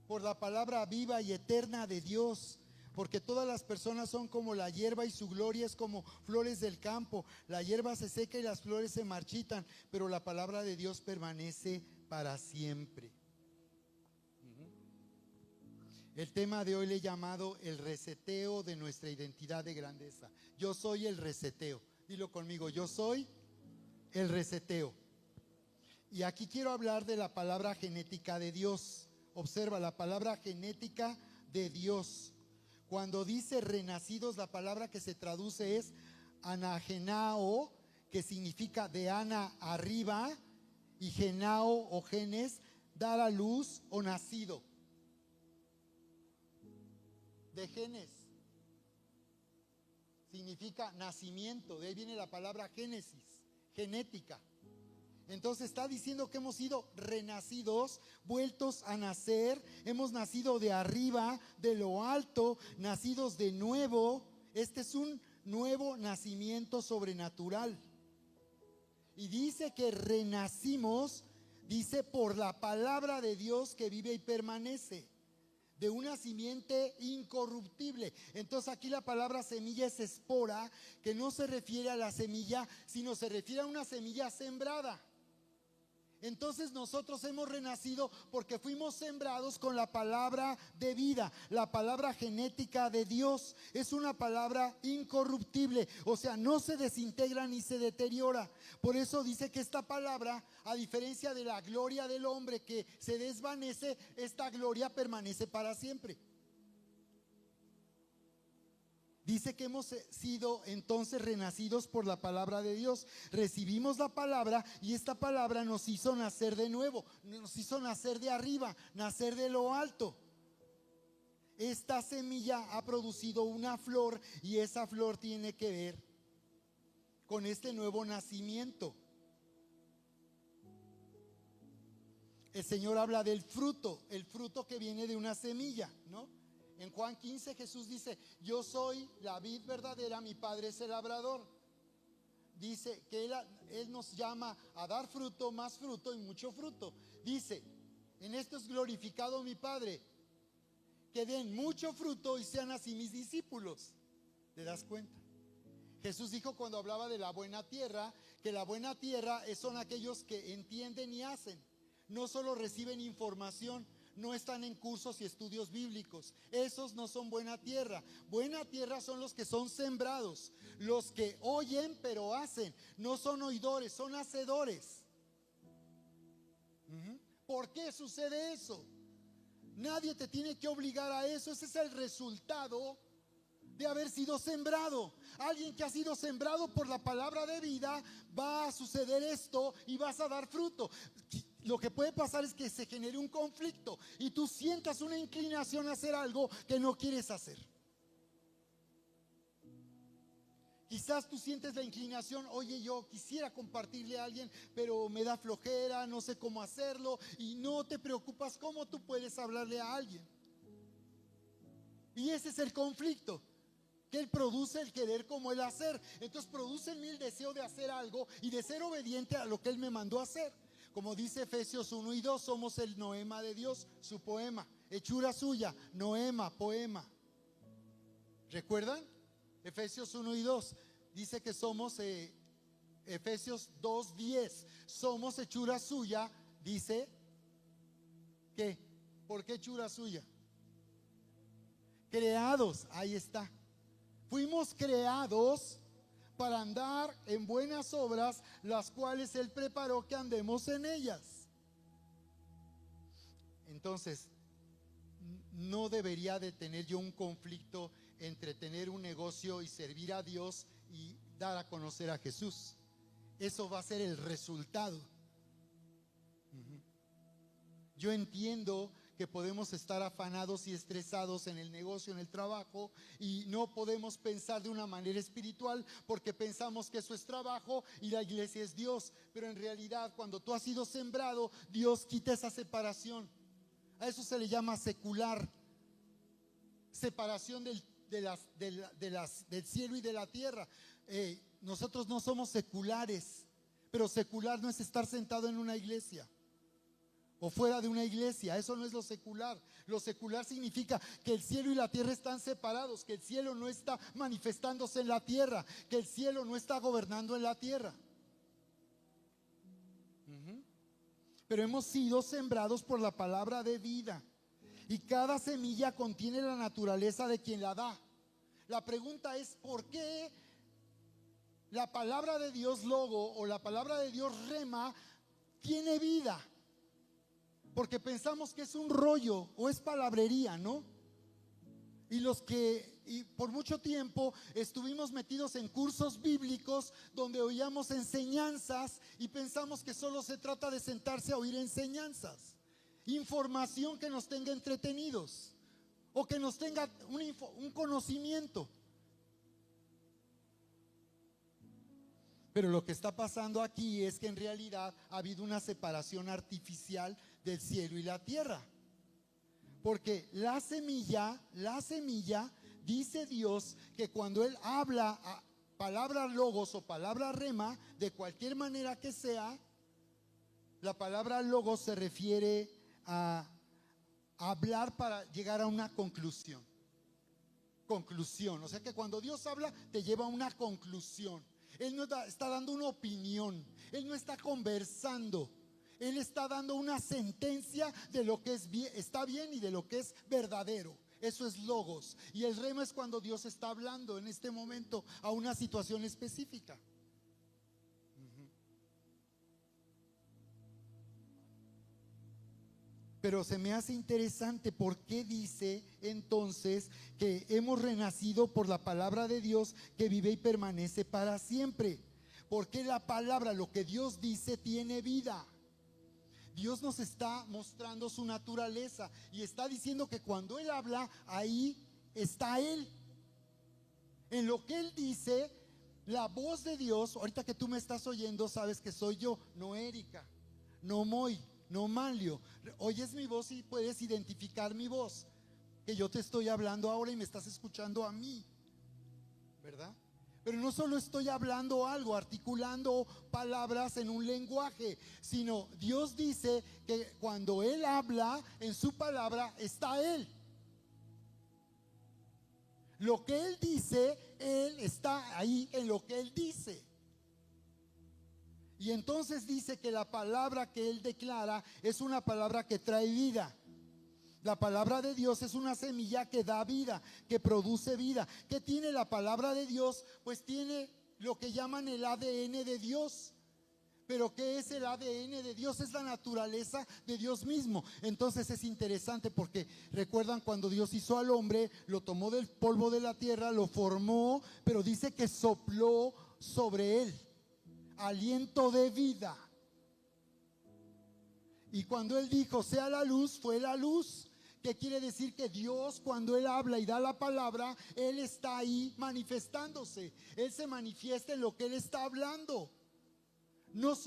por la palabra viva y eterna de Dios. Porque todas las personas son como la hierba y su gloria es como flores del campo. La hierba se seca y las flores se marchitan, pero la palabra de Dios permanece para siempre. El tema de hoy le he llamado el reseteo de nuestra identidad de grandeza. Yo soy el reseteo. Dilo conmigo, yo soy el reseteo. Y aquí quiero hablar de la palabra genética de Dios. Observa, la palabra genética de Dios. Cuando dice renacidos, la palabra que se traduce es anagenao, que significa de ana arriba, y genao o genes, dar a luz o nacido. De genes significa nacimiento, de ahí viene la palabra génesis, genética. Entonces está diciendo que hemos sido renacidos, vueltos a nacer, hemos nacido de arriba, de lo alto, nacidos de nuevo. Este es un nuevo nacimiento sobrenatural. Y dice que renacimos, dice por la palabra de Dios que vive y permanece, de una simiente incorruptible. Entonces aquí la palabra semilla es espora, que no se refiere a la semilla, sino se refiere a una semilla sembrada. Entonces nosotros hemos renacido porque fuimos sembrados con la palabra de vida, la palabra genética de Dios. Es una palabra incorruptible, o sea, no se desintegra ni se deteriora. Por eso dice que esta palabra, a diferencia de la gloria del hombre que se desvanece, esta gloria permanece para siempre. Dice que hemos sido entonces renacidos por la palabra de Dios. Recibimos la palabra y esta palabra nos hizo nacer de nuevo, nos hizo nacer de arriba, nacer de lo alto. Esta semilla ha producido una flor y esa flor tiene que ver con este nuevo nacimiento. el Señor habla del fruto, el fruto que viene de una semilla, ¿no? En Juan 15 Jesús dice: yo soy la vid verdadera, mi Padre es el labrador. Dice que él nos llama a dar fruto, más fruto y mucho fruto. Dice: en esto es glorificado mi Padre, que den mucho fruto y sean así mis discípulos. ¿Te das cuenta? Jesús dijo cuando hablaba de la buena tierra, que la buena tierra son aquellos que entienden y hacen. No solo reciben información, no están en cursos y estudios bíblicos. Esos no son buena tierra. Buena tierra son los que son sembrados, los que oyen pero hacen. No son oidores, son hacedores. ¿Por qué sucede eso? Nadie te tiene que obligar a eso. Ese es el resultado de haber sido sembrado. Alguien que ha sido sembrado por la palabra de vida, va a suceder esto y vas a dar fruto. Lo que puede pasar es que se genere un conflicto y tú sientas una inclinación a hacer algo que no quieres hacer. Quizás tú sientes la inclinación: oye, yo quisiera compartirle a alguien, pero me da flojera, no sé cómo hacerlo, y no te preocupas cómo tú puedes hablarle a alguien. Y ese es el conflicto, que él produce el querer como el hacer. Entonces produce en mí el deseo de hacer algo y de ser obediente a lo que él me mandó a hacer. Como dice Efesios 1 y 2, somos el noema de Dios, su poema, hechura suya, noema, poema. ¿Recuerdan? Efesios 1 y 2 dice que somos, Efesios 2:10, somos hechura suya. Dice que, ¿por qué hechura suya? Creados, ahí está. Fuimos creados para andar en buenas obras, las cuales Él preparó que andemos en ellas. Entonces, no debería de tener yo un conflicto entre tener un negocio y servir a Dios y dar a conocer a Jesús. Eso va a ser el resultado. Yo entiendo que podemos estar afanados y estresados en el negocio, en el trabajo, y no podemos pensar de una manera espiritual porque pensamos que eso es trabajo y la iglesia es Dios. Pero en realidad, cuando tú has sido sembrado, Dios quita esa separación. A eso se le llama secular, separación del cielo y de la tierra. Nosotros no somos seculares, pero secular no es estar sentado en una iglesia o fuera de una iglesia. Eso no es lo secular. Lo secular significa que el cielo y la tierra están separados, que el cielo no está manifestándose en la tierra, que el cielo no está gobernando en la tierra. Pero hemos sido sembrados por la palabra de vida, y cada semilla contiene la naturaleza de quien la da. La pregunta es: ¿por qué la palabra de Dios logo o la palabra de Dios rema tiene vida? Porque pensamos que es un rollo o es palabrería, ¿no? Y por mucho tiempo estuvimos metidos en cursos bíblicos donde oíamos enseñanzas y pensamos que solo se trata de sentarse a oír enseñanzas, información que nos tenga entretenidos o que nos tenga un conocimiento. Pero lo que está pasando aquí es que en realidad ha habido una separación artificial del cielo y la tierra. Porque la semilla, dice Dios que cuando Él habla palabra logos o palabra rema, de cualquier manera que sea, la palabra logos se refiere a hablar para llegar a una conclusión. O sea que cuando Dios habla, te lleva a una conclusión. Él no está dando una opinión, Él no está conversando, Él está dando una sentencia de lo que es bien, está bien, y de lo que es verdadero. Eso es logos. Y el rema es cuando Dios está hablando en este momento a una situación específica. Pero se me hace interesante por qué dice entonces que hemos renacido por la palabra de Dios que vive y permanece para siempre. Porque la palabra, lo que Dios dice, tiene vida. Dios nos está mostrando su naturaleza y está diciendo que cuando Él habla, ahí está Él. En lo que Él dice, la voz de Dios, ahorita que tú me estás oyendo, sabes que soy yo, no Erika, no Moy, no Manlio. Oyes mi voz y puedes identificar mi voz, que yo te estoy hablando ahora y me estás escuchando a mí, ¿verdad? Pero no solo estoy hablando algo, articulando palabras en un lenguaje, sino Dios dice que cuando Él habla en su palabra está Él. Lo que Él dice, Él está ahí en lo que Él dice. Y entonces dice que la palabra que Él declara es una palabra que trae vida. La palabra de Dios es una semilla que da vida, que produce vida. ¿Qué tiene la palabra de Dios? Pues tiene lo que llaman el ADN de Dios. Pero ¿qué es el ADN de Dios? Es la naturaleza de Dios mismo. Entonces es interesante porque recuerdan cuando Dios hizo al hombre, lo tomó del polvo de la tierra, lo formó, pero dice que sopló sobre él aliento de vida. Y cuando Él dijo sea la luz, fue la luz. ¿Qué quiere decir? Que Dios, cuando Él habla y da la palabra, Él está ahí manifestándose. Él se manifiesta en lo que Él está hablando. No es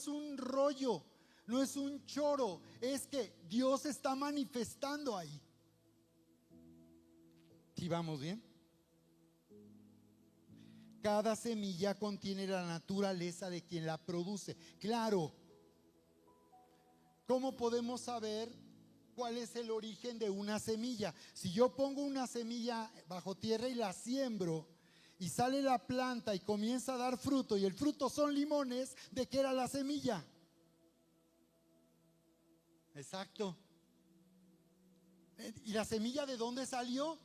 un rollo, no es un choro, es que Dios está manifestando ahí. ¿Sí vamos bien? Cada semilla contiene la naturaleza de quien la produce. Claro, ¿cómo podemos saber cuál es el origen de una semilla? Si yo pongo una semilla bajo tierra y la siembro, y sale la planta y comienza a dar fruto, y el fruto son limones, ¿de qué era la semilla? Exacto. ¿Y la semilla de dónde salió?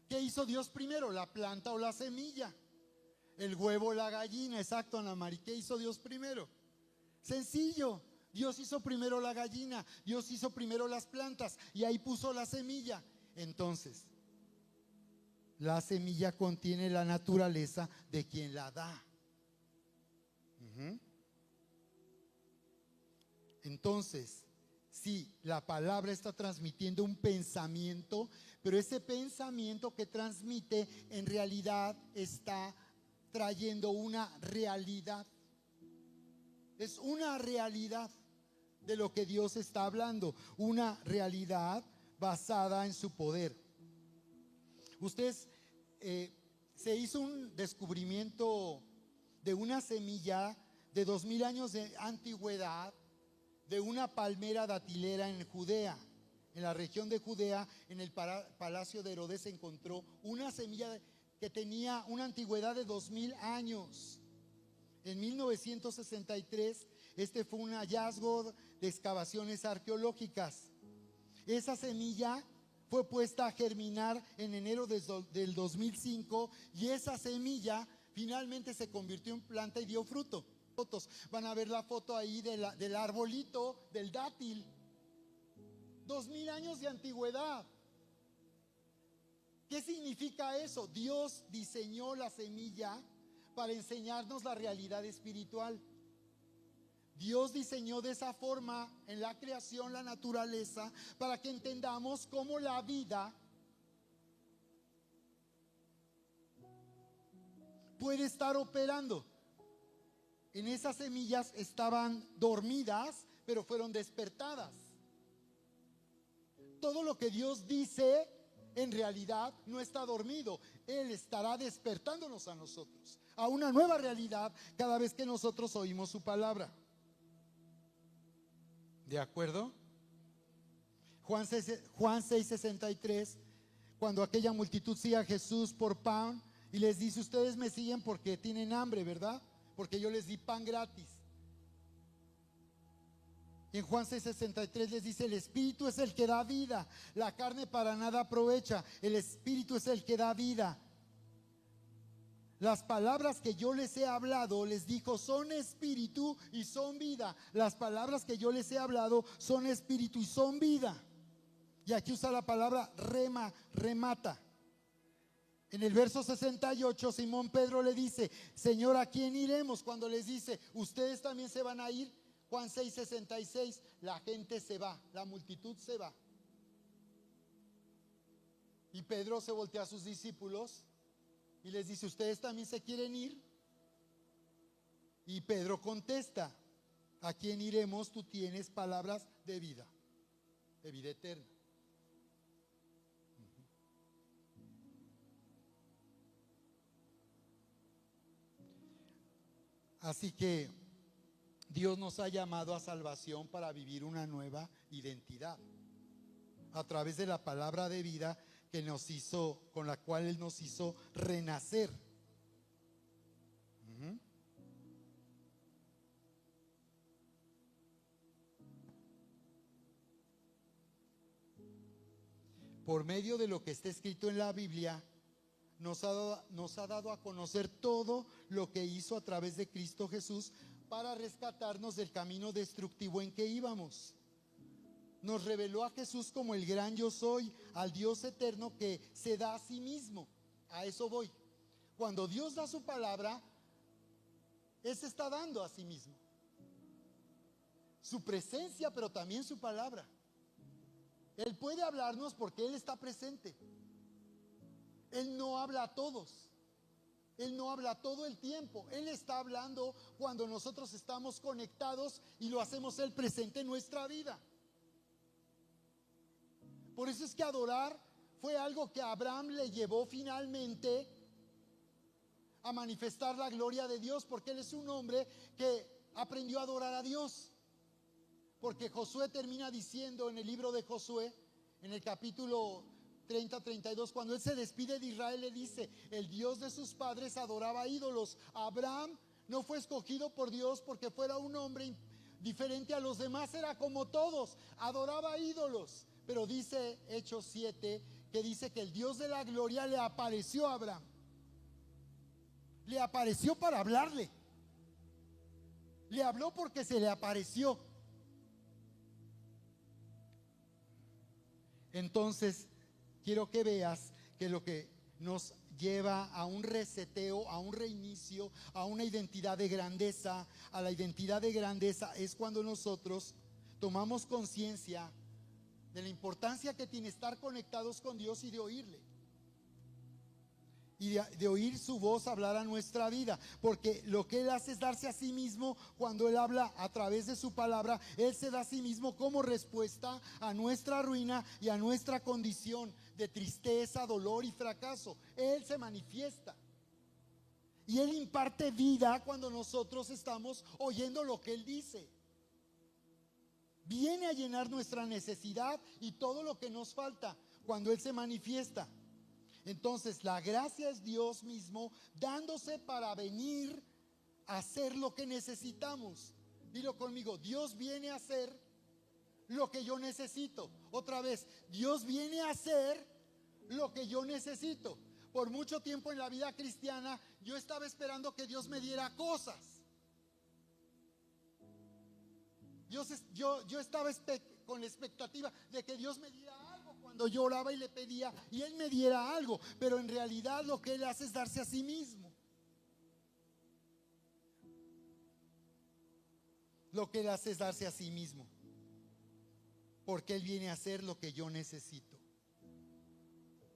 ¿Qué hizo Dios primero? ¿La planta o la semilla? El huevo o la gallina. Exacto, Ana Mari. ¿Qué hizo Dios primero? Sencillo. Dios hizo primero la gallina, Dios hizo primero las plantas y ahí puso la semilla. Entonces, la semilla contiene la naturaleza de quien la da. Entonces, sí, la palabra está transmitiendo un pensamiento, pero ese pensamiento que transmite en realidad está trayendo una realidad. Es una realidad de lo que Dios está hablando, una realidad basada en su poder. Ustedes, se hizo un descubrimiento de una semilla de 2000 años de antigüedad, de una palmera datilera en Judea. En la región de Judea, en el palacio de Herodes, se encontró una semilla que tenía una antigüedad de 2000 años. En 1963, este fue un hallazgo de excavaciones arqueológicas. Esa semilla fue puesta a germinar en enero del 2005 y esa semilla finalmente se convirtió en planta y dio fruto. Van a ver la foto ahí del arbolito, del dátil. 2000 años de antigüedad. ¿Qué significa eso? Dios diseñó la semilla para enseñarnos la realidad espiritual. Dios diseñó de esa forma en la creación, la naturaleza, para que entendamos cómo la vida puede estar operando. En esas semillas estaban dormidas, pero fueron despertadas. Todo lo que Dios dice en realidad no está dormido. Él estará despertándonos a nosotros a una nueva realidad cada vez que nosotros oímos su palabra. ¿De acuerdo? Juan 6:63, cuando aquella multitud sigue a Jesús por pan y les dice: ustedes me siguen porque tienen hambre, ¿verdad? Porque yo les di pan gratis. En Juan 6:63 les dice: el espíritu es el que da vida, la carne para nada aprovecha, el espíritu es el que da vida. Las palabras que yo les he hablado, les dijo, son espíritu y son vida. Las palabras que yo les he hablado son espíritu y son vida. Y aquí usa la palabra remata. En el verso 68, Simón Pedro le dice: Señor, ¿a quién iremos? Cuando les dice: ustedes también se van a ir. Juan 6:66, la gente se va, la multitud se va. Y Pedro se voltea a sus discípulos y les dice: ¿ustedes también se quieren ir? Y Pedro contesta: ¿A quién iremos? Tú tienes palabras de vida eterna. Así que Dios nos ha llamado a salvación para vivir una nueva identidad a través de la palabra de vida que nos hizo, con la cual Él nos hizo renacer. Por medio de lo que está escrito en la Biblia, nos ha dado a conocer todo lo que hizo a través de Cristo Jesús para rescatarnos del camino destructivo en que íbamos. Nos reveló a Jesús como el gran yo soy, al Dios eterno que se da a sí mismo. A eso voy. Cuando Dios da su palabra, Él se está dando a sí mismo. Su presencia, pero también su palabra. Él puede hablarnos porque Él está presente. Él no habla a todos. Él no habla todo el tiempo. Él está hablando cuando nosotros estamos conectados y lo hacemos Él presente en nuestra vida. Por eso es que adorar fue algo que a Abraham le llevó finalmente a manifestar la gloria de Dios, porque él es un hombre que aprendió a adorar a Dios. Porque Josué termina diciendo en el libro de Josué, en el capítulo 30-32, cuando él se despide de Israel, le dice: el Dios de sus padres adoraba ídolos. Abraham no fue escogido por Dios porque fuera un hombre diferente a los demás, era como todos, adoraba ídolos. Pero dice Hechos 7 que dice que el Dios de la gloria le apareció a Abraham. Le apareció para hablarle. Le habló porque se le apareció. Entonces, quiero que veas que lo que nos lleva a un reseteo, a un reinicio, a una identidad de grandeza, a la identidad de grandeza es cuando nosotros tomamos conciencia de la importancia que tiene estar conectados con Dios y de oírle. Y de oír su voz hablar a nuestra vida, porque lo que Él hace es darse a sí mismo. Cuando Él habla a través de su palabra, Él se da a sí mismo como respuesta a nuestra ruina y a nuestra condición de tristeza, dolor y fracaso. Él se manifiesta y Él imparte vida cuando nosotros estamos oyendo lo que Él dice. Viene a llenar nuestra necesidad y todo lo que nos falta cuando Él se manifiesta. Entonces la gracia es Dios mismo dándose para venir a hacer lo que necesitamos. Dilo conmigo: Dios viene a hacer lo que yo necesito. Otra vez, Dios viene a hacer lo que yo necesito. Por mucho tiempo en la vida cristiana yo estaba esperando que Dios me diera cosas. Yo estaba con la expectativa de que Dios me diera algo cuando yo oraba y le pedía y Él me diera algo, pero en realidad lo que Él hace es darse a sí mismo. Lo que Él hace es darse a sí mismo, porque Él viene a hacer lo que yo necesito.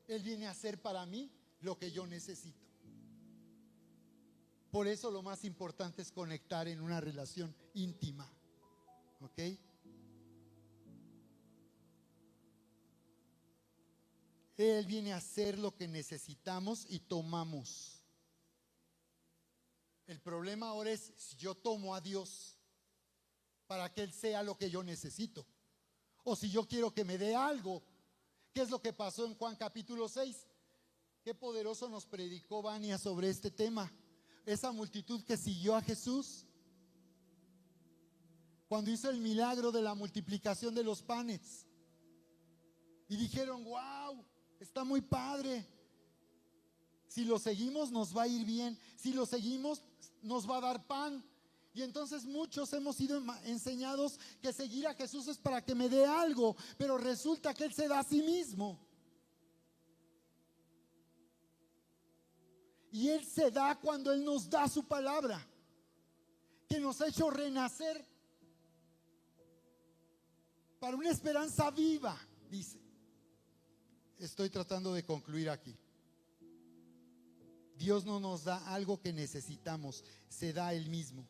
Él viene a hacer para mí lo que yo necesito. Por eso lo más importante es conectar en una relación íntima. ¿Ok? Él viene a hacer lo que necesitamos y tomamos. El problema ahora es si yo tomo a Dios para que Él sea lo que yo necesito, o si yo quiero que me dé algo. ¿Qué es lo que pasó en Juan capítulo 6? Qué poderoso nos predicó Vania sobre este tema. Esa multitud que siguió a Jesús cuando hizo el milagro de la multiplicación de los panes, y dijeron: wow, está muy padre, si lo seguimos nos va a ir bien, si lo seguimos nos va a dar pan. Y entonces muchos hemos sido enseñados que seguir a Jesús es para que me dé algo, pero resulta que Él se da a sí mismo. Y Él se da cuando Él nos da su palabra, que nos ha hecho renacer para una esperanza viva, dice. Estoy tratando de concluir aquí. Dios no nos da algo que necesitamos, se da Él mismo.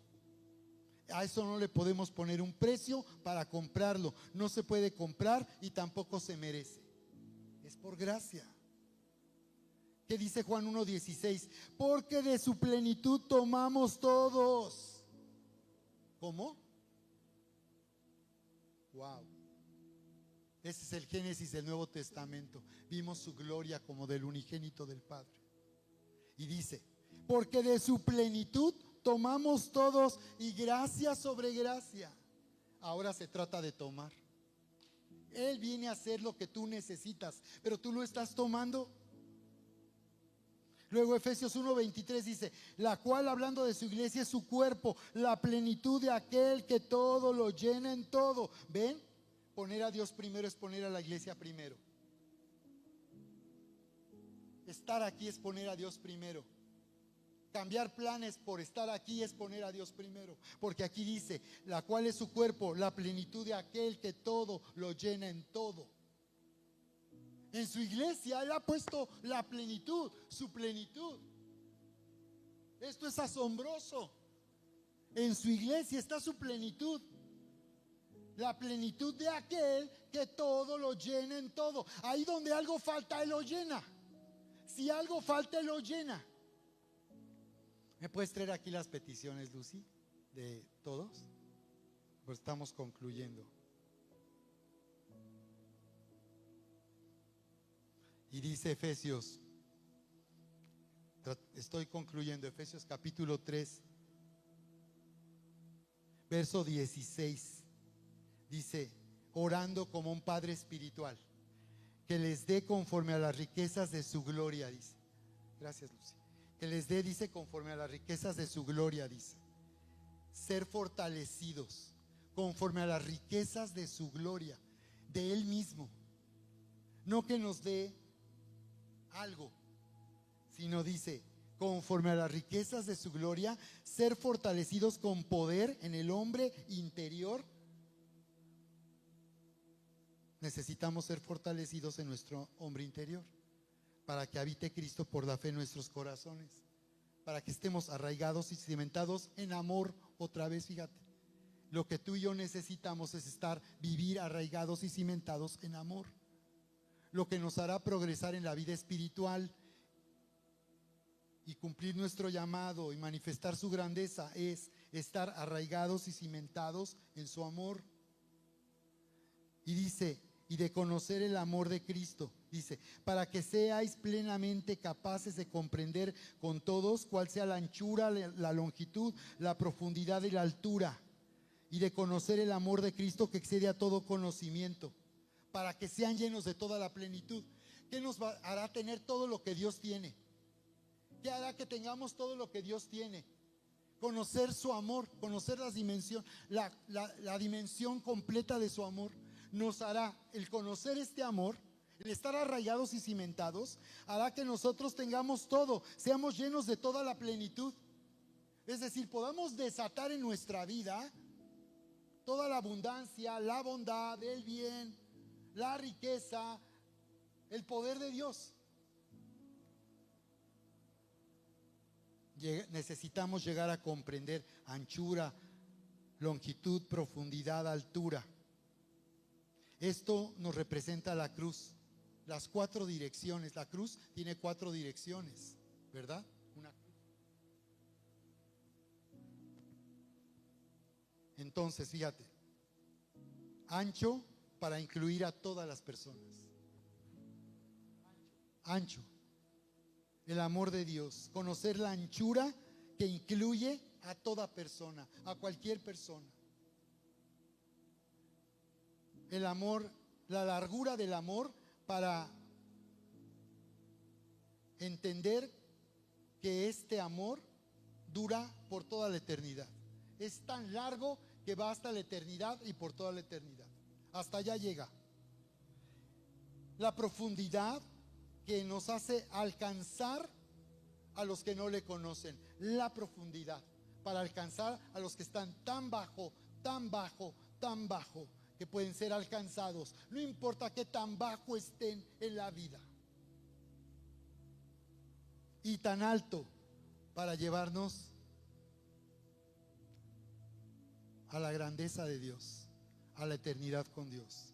A eso no le podemos poner un precio para comprarlo. No se puede comprar y tampoco se merece. Es por gracia. ¿Qué dice Juan 1:16? Porque de su plenitud tomamos todos. ¿Cómo? Wow. Ese es el Génesis del Nuevo Testamento. Vimos su gloria como del unigénito del Padre. Y dice, porque de su plenitud tomamos todos, y gracia sobre gracia. Ahora se trata de tomar. Él viene a hacer lo que tú necesitas, pero tú lo estás tomando. Luego Efesios 1:23 dice, la cual, hablando de su iglesia, es su cuerpo, la plenitud de aquel que todo lo llena en todo. ¿Ven? Poner a Dios primero es poner a la iglesia primero. Estar aquí es poner a Dios primero. Cambiar planes por estar aquí es poner a Dios primero. Porque aquí dice, la cual es su cuerpo, la plenitud de aquel que todo lo llena en todo. En su iglesia Él ha puesto la plenitud, su plenitud. Esto es asombroso. En su iglesia está su plenitud. La plenitud de aquel que todo lo llena en todo. Ahí donde algo falta, Él lo llena. Si algo falta, Él lo llena. ¿Me puedes traer aquí las peticiones, Lucy, de todos? Pues estamos concluyendo. Y dice Efesios, estoy concluyendo, Efesios capítulo 3, verso 16. Dice, orando como un Padre espiritual, que les dé conforme a las riquezas de su gloria, dice. Gracias, Lucy. Que les dé, dice, conforme a las riquezas de su gloria, dice. Ser fortalecidos conforme a las riquezas de su gloria, de Él mismo. No que nos dé algo, sino dice, conforme a las riquezas de su gloria, ser fortalecidos con poder en el hombre interior. Necesitamos ser fortalecidos en nuestro hombre interior para que habite Cristo por la fe en nuestros corazones, para que estemos arraigados y cimentados en amor. Otra vez, fíjate, lo que tú y yo necesitamos es vivir arraigados y cimentados en amor. Lo que nos hará progresar en la vida espiritual y cumplir nuestro llamado y manifestar su grandeza es estar arraigados y cimentados en su amor. Y dice, y de conocer el amor de Cristo, dice, para que seáis plenamente capaces de comprender con todos cuál sea la anchura, la longitud, la profundidad y la altura, y de conocer el amor de Cristo que excede a todo conocimiento, para que sean llenos de toda la plenitud. ¿Qué nos hará tener todo lo que Dios tiene? ¿Qué hará que tengamos todo lo que Dios tiene? Conocer su amor, conocer la dimensión completa de su amor. Nos hará el conocer este amor, el estar arraigados y cimentados, hará que nosotros tengamos todo, seamos llenos de toda la plenitud. Es decir, podamos desatar en nuestra vida toda la abundancia, la bondad, el bien, la riqueza, el poder de Dios. Necesitamos llegar a comprender anchura, longitud, profundidad, altura. Esto nos representa la cruz, las 4 direcciones. La cruz tiene 4 direcciones, ¿verdad? Una cruz. Entonces, fíjate, ancho para incluir a todas las personas. Ancho, el amor de Dios, conocer la anchura que incluye a toda persona, a cualquier persona. El amor, la largura del amor, para entender que este amor dura por toda la eternidad. Es tan largo que va hasta la eternidad y por toda la eternidad. Hasta allá llega. La profundidad que nos hace alcanzar a los que no le conocen. La profundidad para alcanzar a los que están tan bajo, tan bajo, tan bajo, que pueden ser alcanzados, no importa qué tan bajo estén en la vida, y tan alto para llevarnos a la grandeza de Dios, a la eternidad con Dios.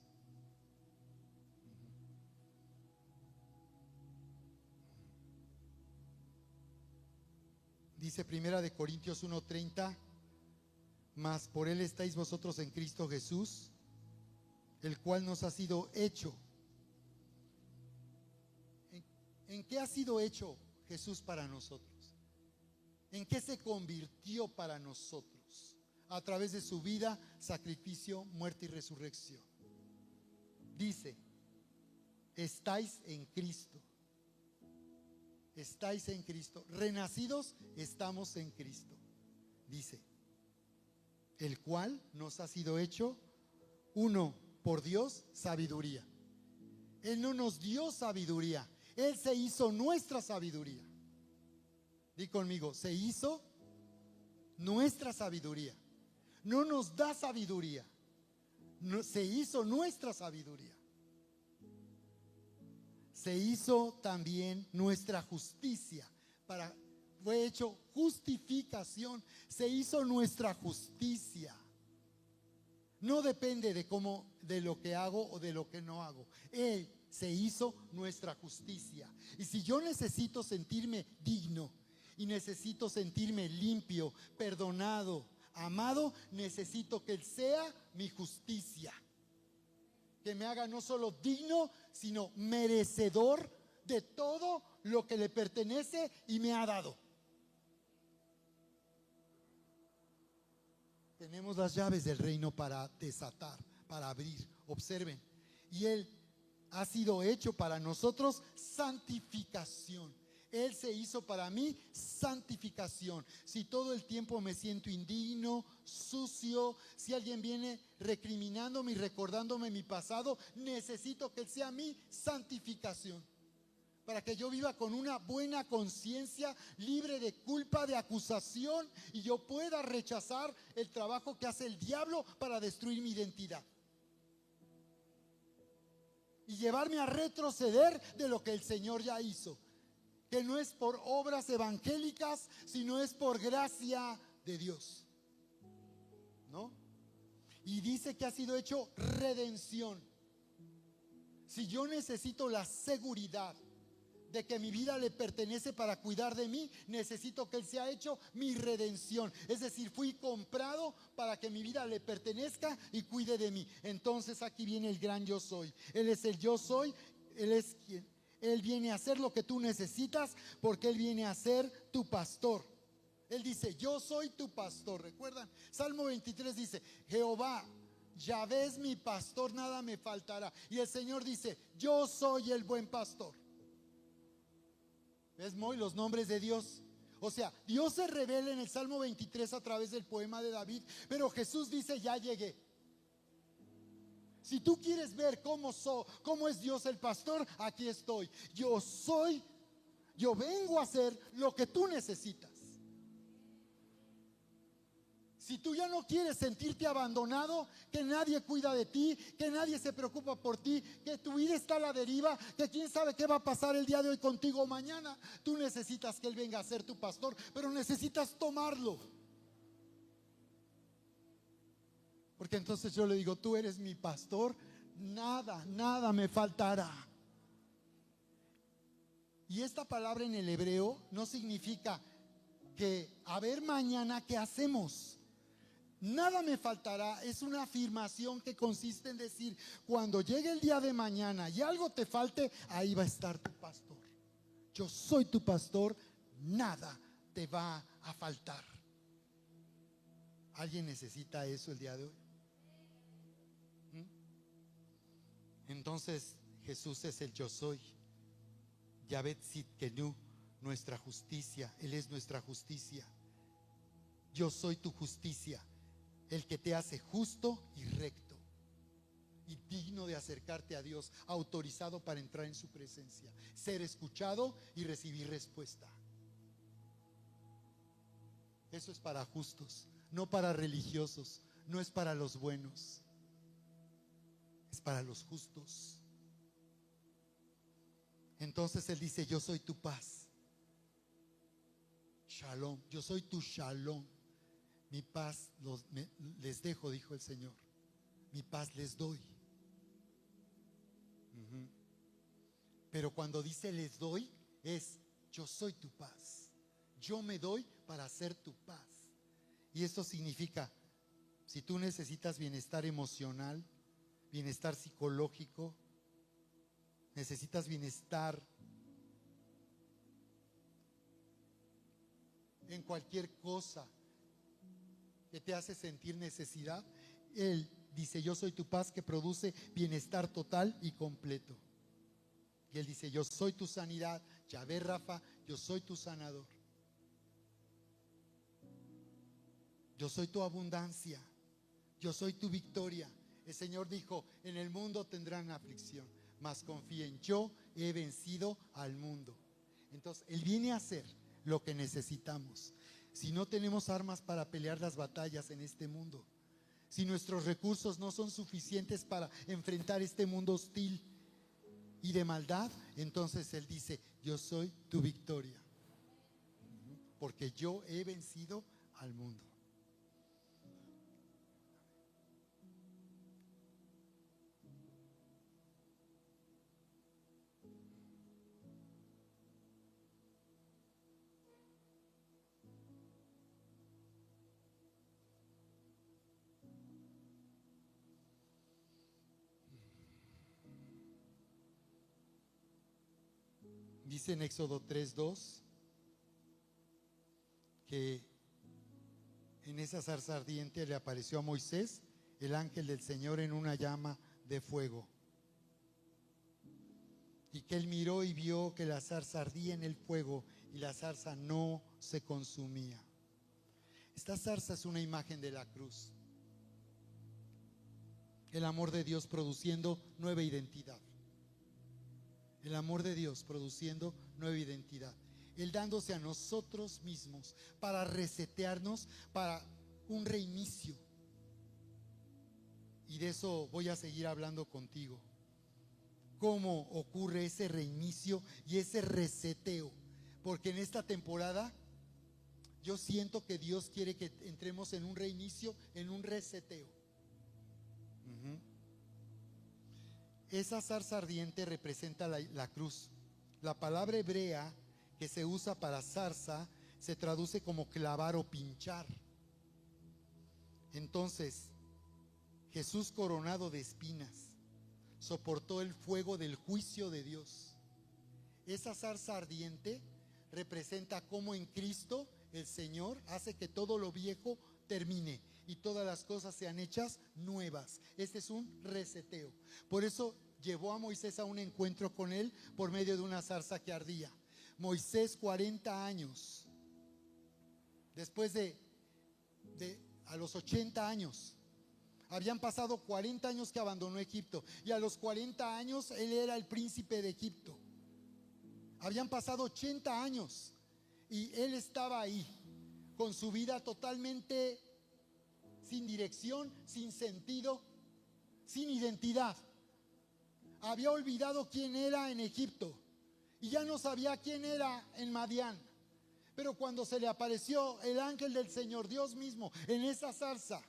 Dice Primera de Corintios 1:30, mas por Él estáis vosotros en Cristo Jesús, el cual nos ha sido hecho. ¿En qué ha sido hecho Jesús para nosotros? ¿En qué se convirtió para nosotros? A través de su vida, sacrificio, muerte y resurrección. Dice, estáis en Cristo. Estáis en Cristo. Renacidos, estamos en Cristo. Dice, el cual nos ha sido hecho, uno, por Dios, sabiduría. Él no nos dio sabiduría, Él se hizo nuestra sabiduría. Di conmigo, se hizo nuestra sabiduría. No nos da sabiduría, no, se hizo nuestra sabiduría. Se hizo también nuestra justicia. Fue hecho justificación. Se hizo nuestra justicia. No depende de lo que hago o de lo que no hago. Él se hizo nuestra justicia. Y si yo necesito sentirme digno y necesito sentirme limpio, perdonado, amado, necesito que Él sea mi justicia. Que me haga no solo digno, sino merecedor de todo lo que le pertenece y me ha dado. Tenemos las llaves del reino para desatar, para abrir. Observen. Y Él ha sido hecho para nosotros santificación. Él se hizo para mí santificación. Si todo el tiempo me siento indigno, sucio, si alguien viene recriminándome y recordándome mi pasado, necesito que Él sea mi santificación. Para que yo viva con una buena conciencia, libre de culpa, de acusación, y yo pueda rechazar el trabajo que hace el diablo para destruir mi identidad. Y llevarme a retroceder de lo que el Señor ya hizo. Que no es por obras evangélicas, sino es por gracia de Dios. ¿No? Y dice que ha sido hecho redención. Si yo necesito la seguridad de que mi vida le pertenece para cuidar de mí, necesito que Él sea hecho mi redención. Es decir, fui comprado para que mi vida le pertenezca y cuide de mí. Entonces aquí viene el gran yo soy. Él es el yo soy, Él es quien. Él viene a hacer lo que tú necesitas porque Él viene a ser tu pastor. Él dice, yo soy tu pastor. ¿Recuerdan? Salmo 23 dice, Jehová, Yahvé es mi pastor, nada me faltará. Y el Señor dice, yo soy el buen pastor. ¿Ves, Moy? Los nombres de Dios. O sea, Dios se revela en el Salmo 23 a través del poema de David, pero Jesús dice, ya llegué. Si tú quieres ver cómo es Dios el pastor, aquí estoy. Yo vengo a hacer lo que tú necesitas. Si tú ya no quieres sentirte abandonado, que nadie cuida de ti, que nadie se preocupa por ti, que tu vida está a la deriva, que quién sabe qué va a pasar el día de hoy contigo o mañana, tú necesitas que Él venga a ser tu pastor, pero necesitas tomarlo. Porque entonces yo le digo, tú eres mi pastor, nada me faltará. Y esta palabra en el hebreo no significa que a ver mañana qué hacemos. Nada me faltará, es una afirmación que consiste en decir, cuando llegue el día de mañana y algo te falte, ahí va a estar tu pastor. Yo soy tu pastor, nada te va a faltar. ¿Alguien necesita eso el día de hoy? Entonces Jesús es el yo soy. Yahvé Tzidkenu, nuestra justicia. Él es nuestra justicia. Yo soy tu justicia, el que te hace justo y recto y digno de acercarte a Dios, autorizado para entrar en su presencia, ser escuchado y recibir respuesta. Eso es para justos, no para religiosos, no es para los buenos, es para los justos. Entonces Él dice, yo soy tu paz. Shalom, yo soy tu shalom. Mi paz les dejo, dijo el Señor. Mi paz les doy. Ujú. Pero cuando dice les doy, es yo soy tu paz. Yo me doy para ser tu paz. Y esto significa, si tú necesitas bienestar emocional, bienestar psicológico, necesitas bienestar en cualquier cosa que te hace sentir necesidad, Él dice, yo soy tu paz que produce bienestar total y completo. Y Él dice, yo soy tu sanidad, Yahvé Rafa, yo soy tu sanador. Yo soy tu abundancia, yo soy tu victoria. El Señor dijo, en el mundo tendrán aflicción, mas confíen, yo he vencido al mundo. Entonces, Él viene a hacer lo que necesitamos. Si no tenemos armas para pelear las batallas en este mundo, si nuestros recursos no son suficientes para enfrentar este mundo hostil y de maldad, entonces Él dice, yo soy tu victoria, porque yo he vencido al mundo. Dice en Éxodo 3:2 que en esa zarza ardiente le apareció a Moisés el ángel del Señor en una llama de fuego. Y que él miró y vio que la zarza ardía en el fuego y la zarza no se consumía. Esta zarza es una imagen de la cruz. El amor de Dios produciendo nueva identidad. El amor de Dios produciendo nueva identidad. Él dándose a nosotros mismos para resetearnos, para un reinicio. Y de eso voy a seguir hablando contigo. ¿Cómo ocurre ese reinicio y ese reseteo? Porque en esta temporada yo siento que Dios quiere que entremos en un reinicio, en un reseteo. Esa zarza ardiente representa la cruz. La palabra hebrea que se usa para zarza se traduce como clavar o pinchar. Entonces, Jesús, coronado de espinas, soportó el fuego del juicio de Dios. Esa zarza ardiente representa cómo en Cristo el Señor hace que todo lo viejo termine y todas las cosas sean hechas nuevas. Este es un reseteo. Por eso llevó a Moisés a un encuentro con él por medio de una zarza que ardía. Moisés 40 años, después a los 80 años, habían pasado 40 años que abandonó Egipto, y a los 40 años él era el príncipe de Egipto. Habían pasado 80 años y él estaba ahí con su vida totalmente sin dirección, sin sentido, sin identidad. Había olvidado quién era en Egipto y ya no sabía quién era en Madián. Pero cuando se le apareció el ángel del Señor, Dios mismo, en esa zarza,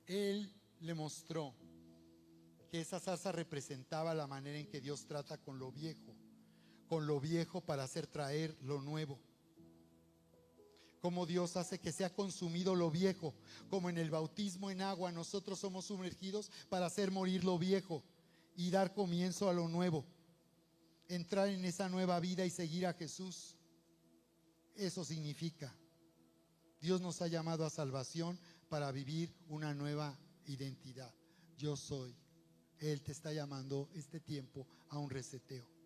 Él le mostró que esa zarza representaba la manera en que Dios trata con lo viejo para hacer traer lo nuevo. Como Dios hace que sea consumido lo viejo, como en el bautismo en agua nosotros somos sumergidos para hacer morir lo viejo y dar comienzo a lo nuevo, entrar en esa nueva vida y seguir a Jesús. Eso significa, Dios nos ha llamado a salvación para vivir una nueva identidad. Yo soy. Él te está llamando este tiempo a un reseteo.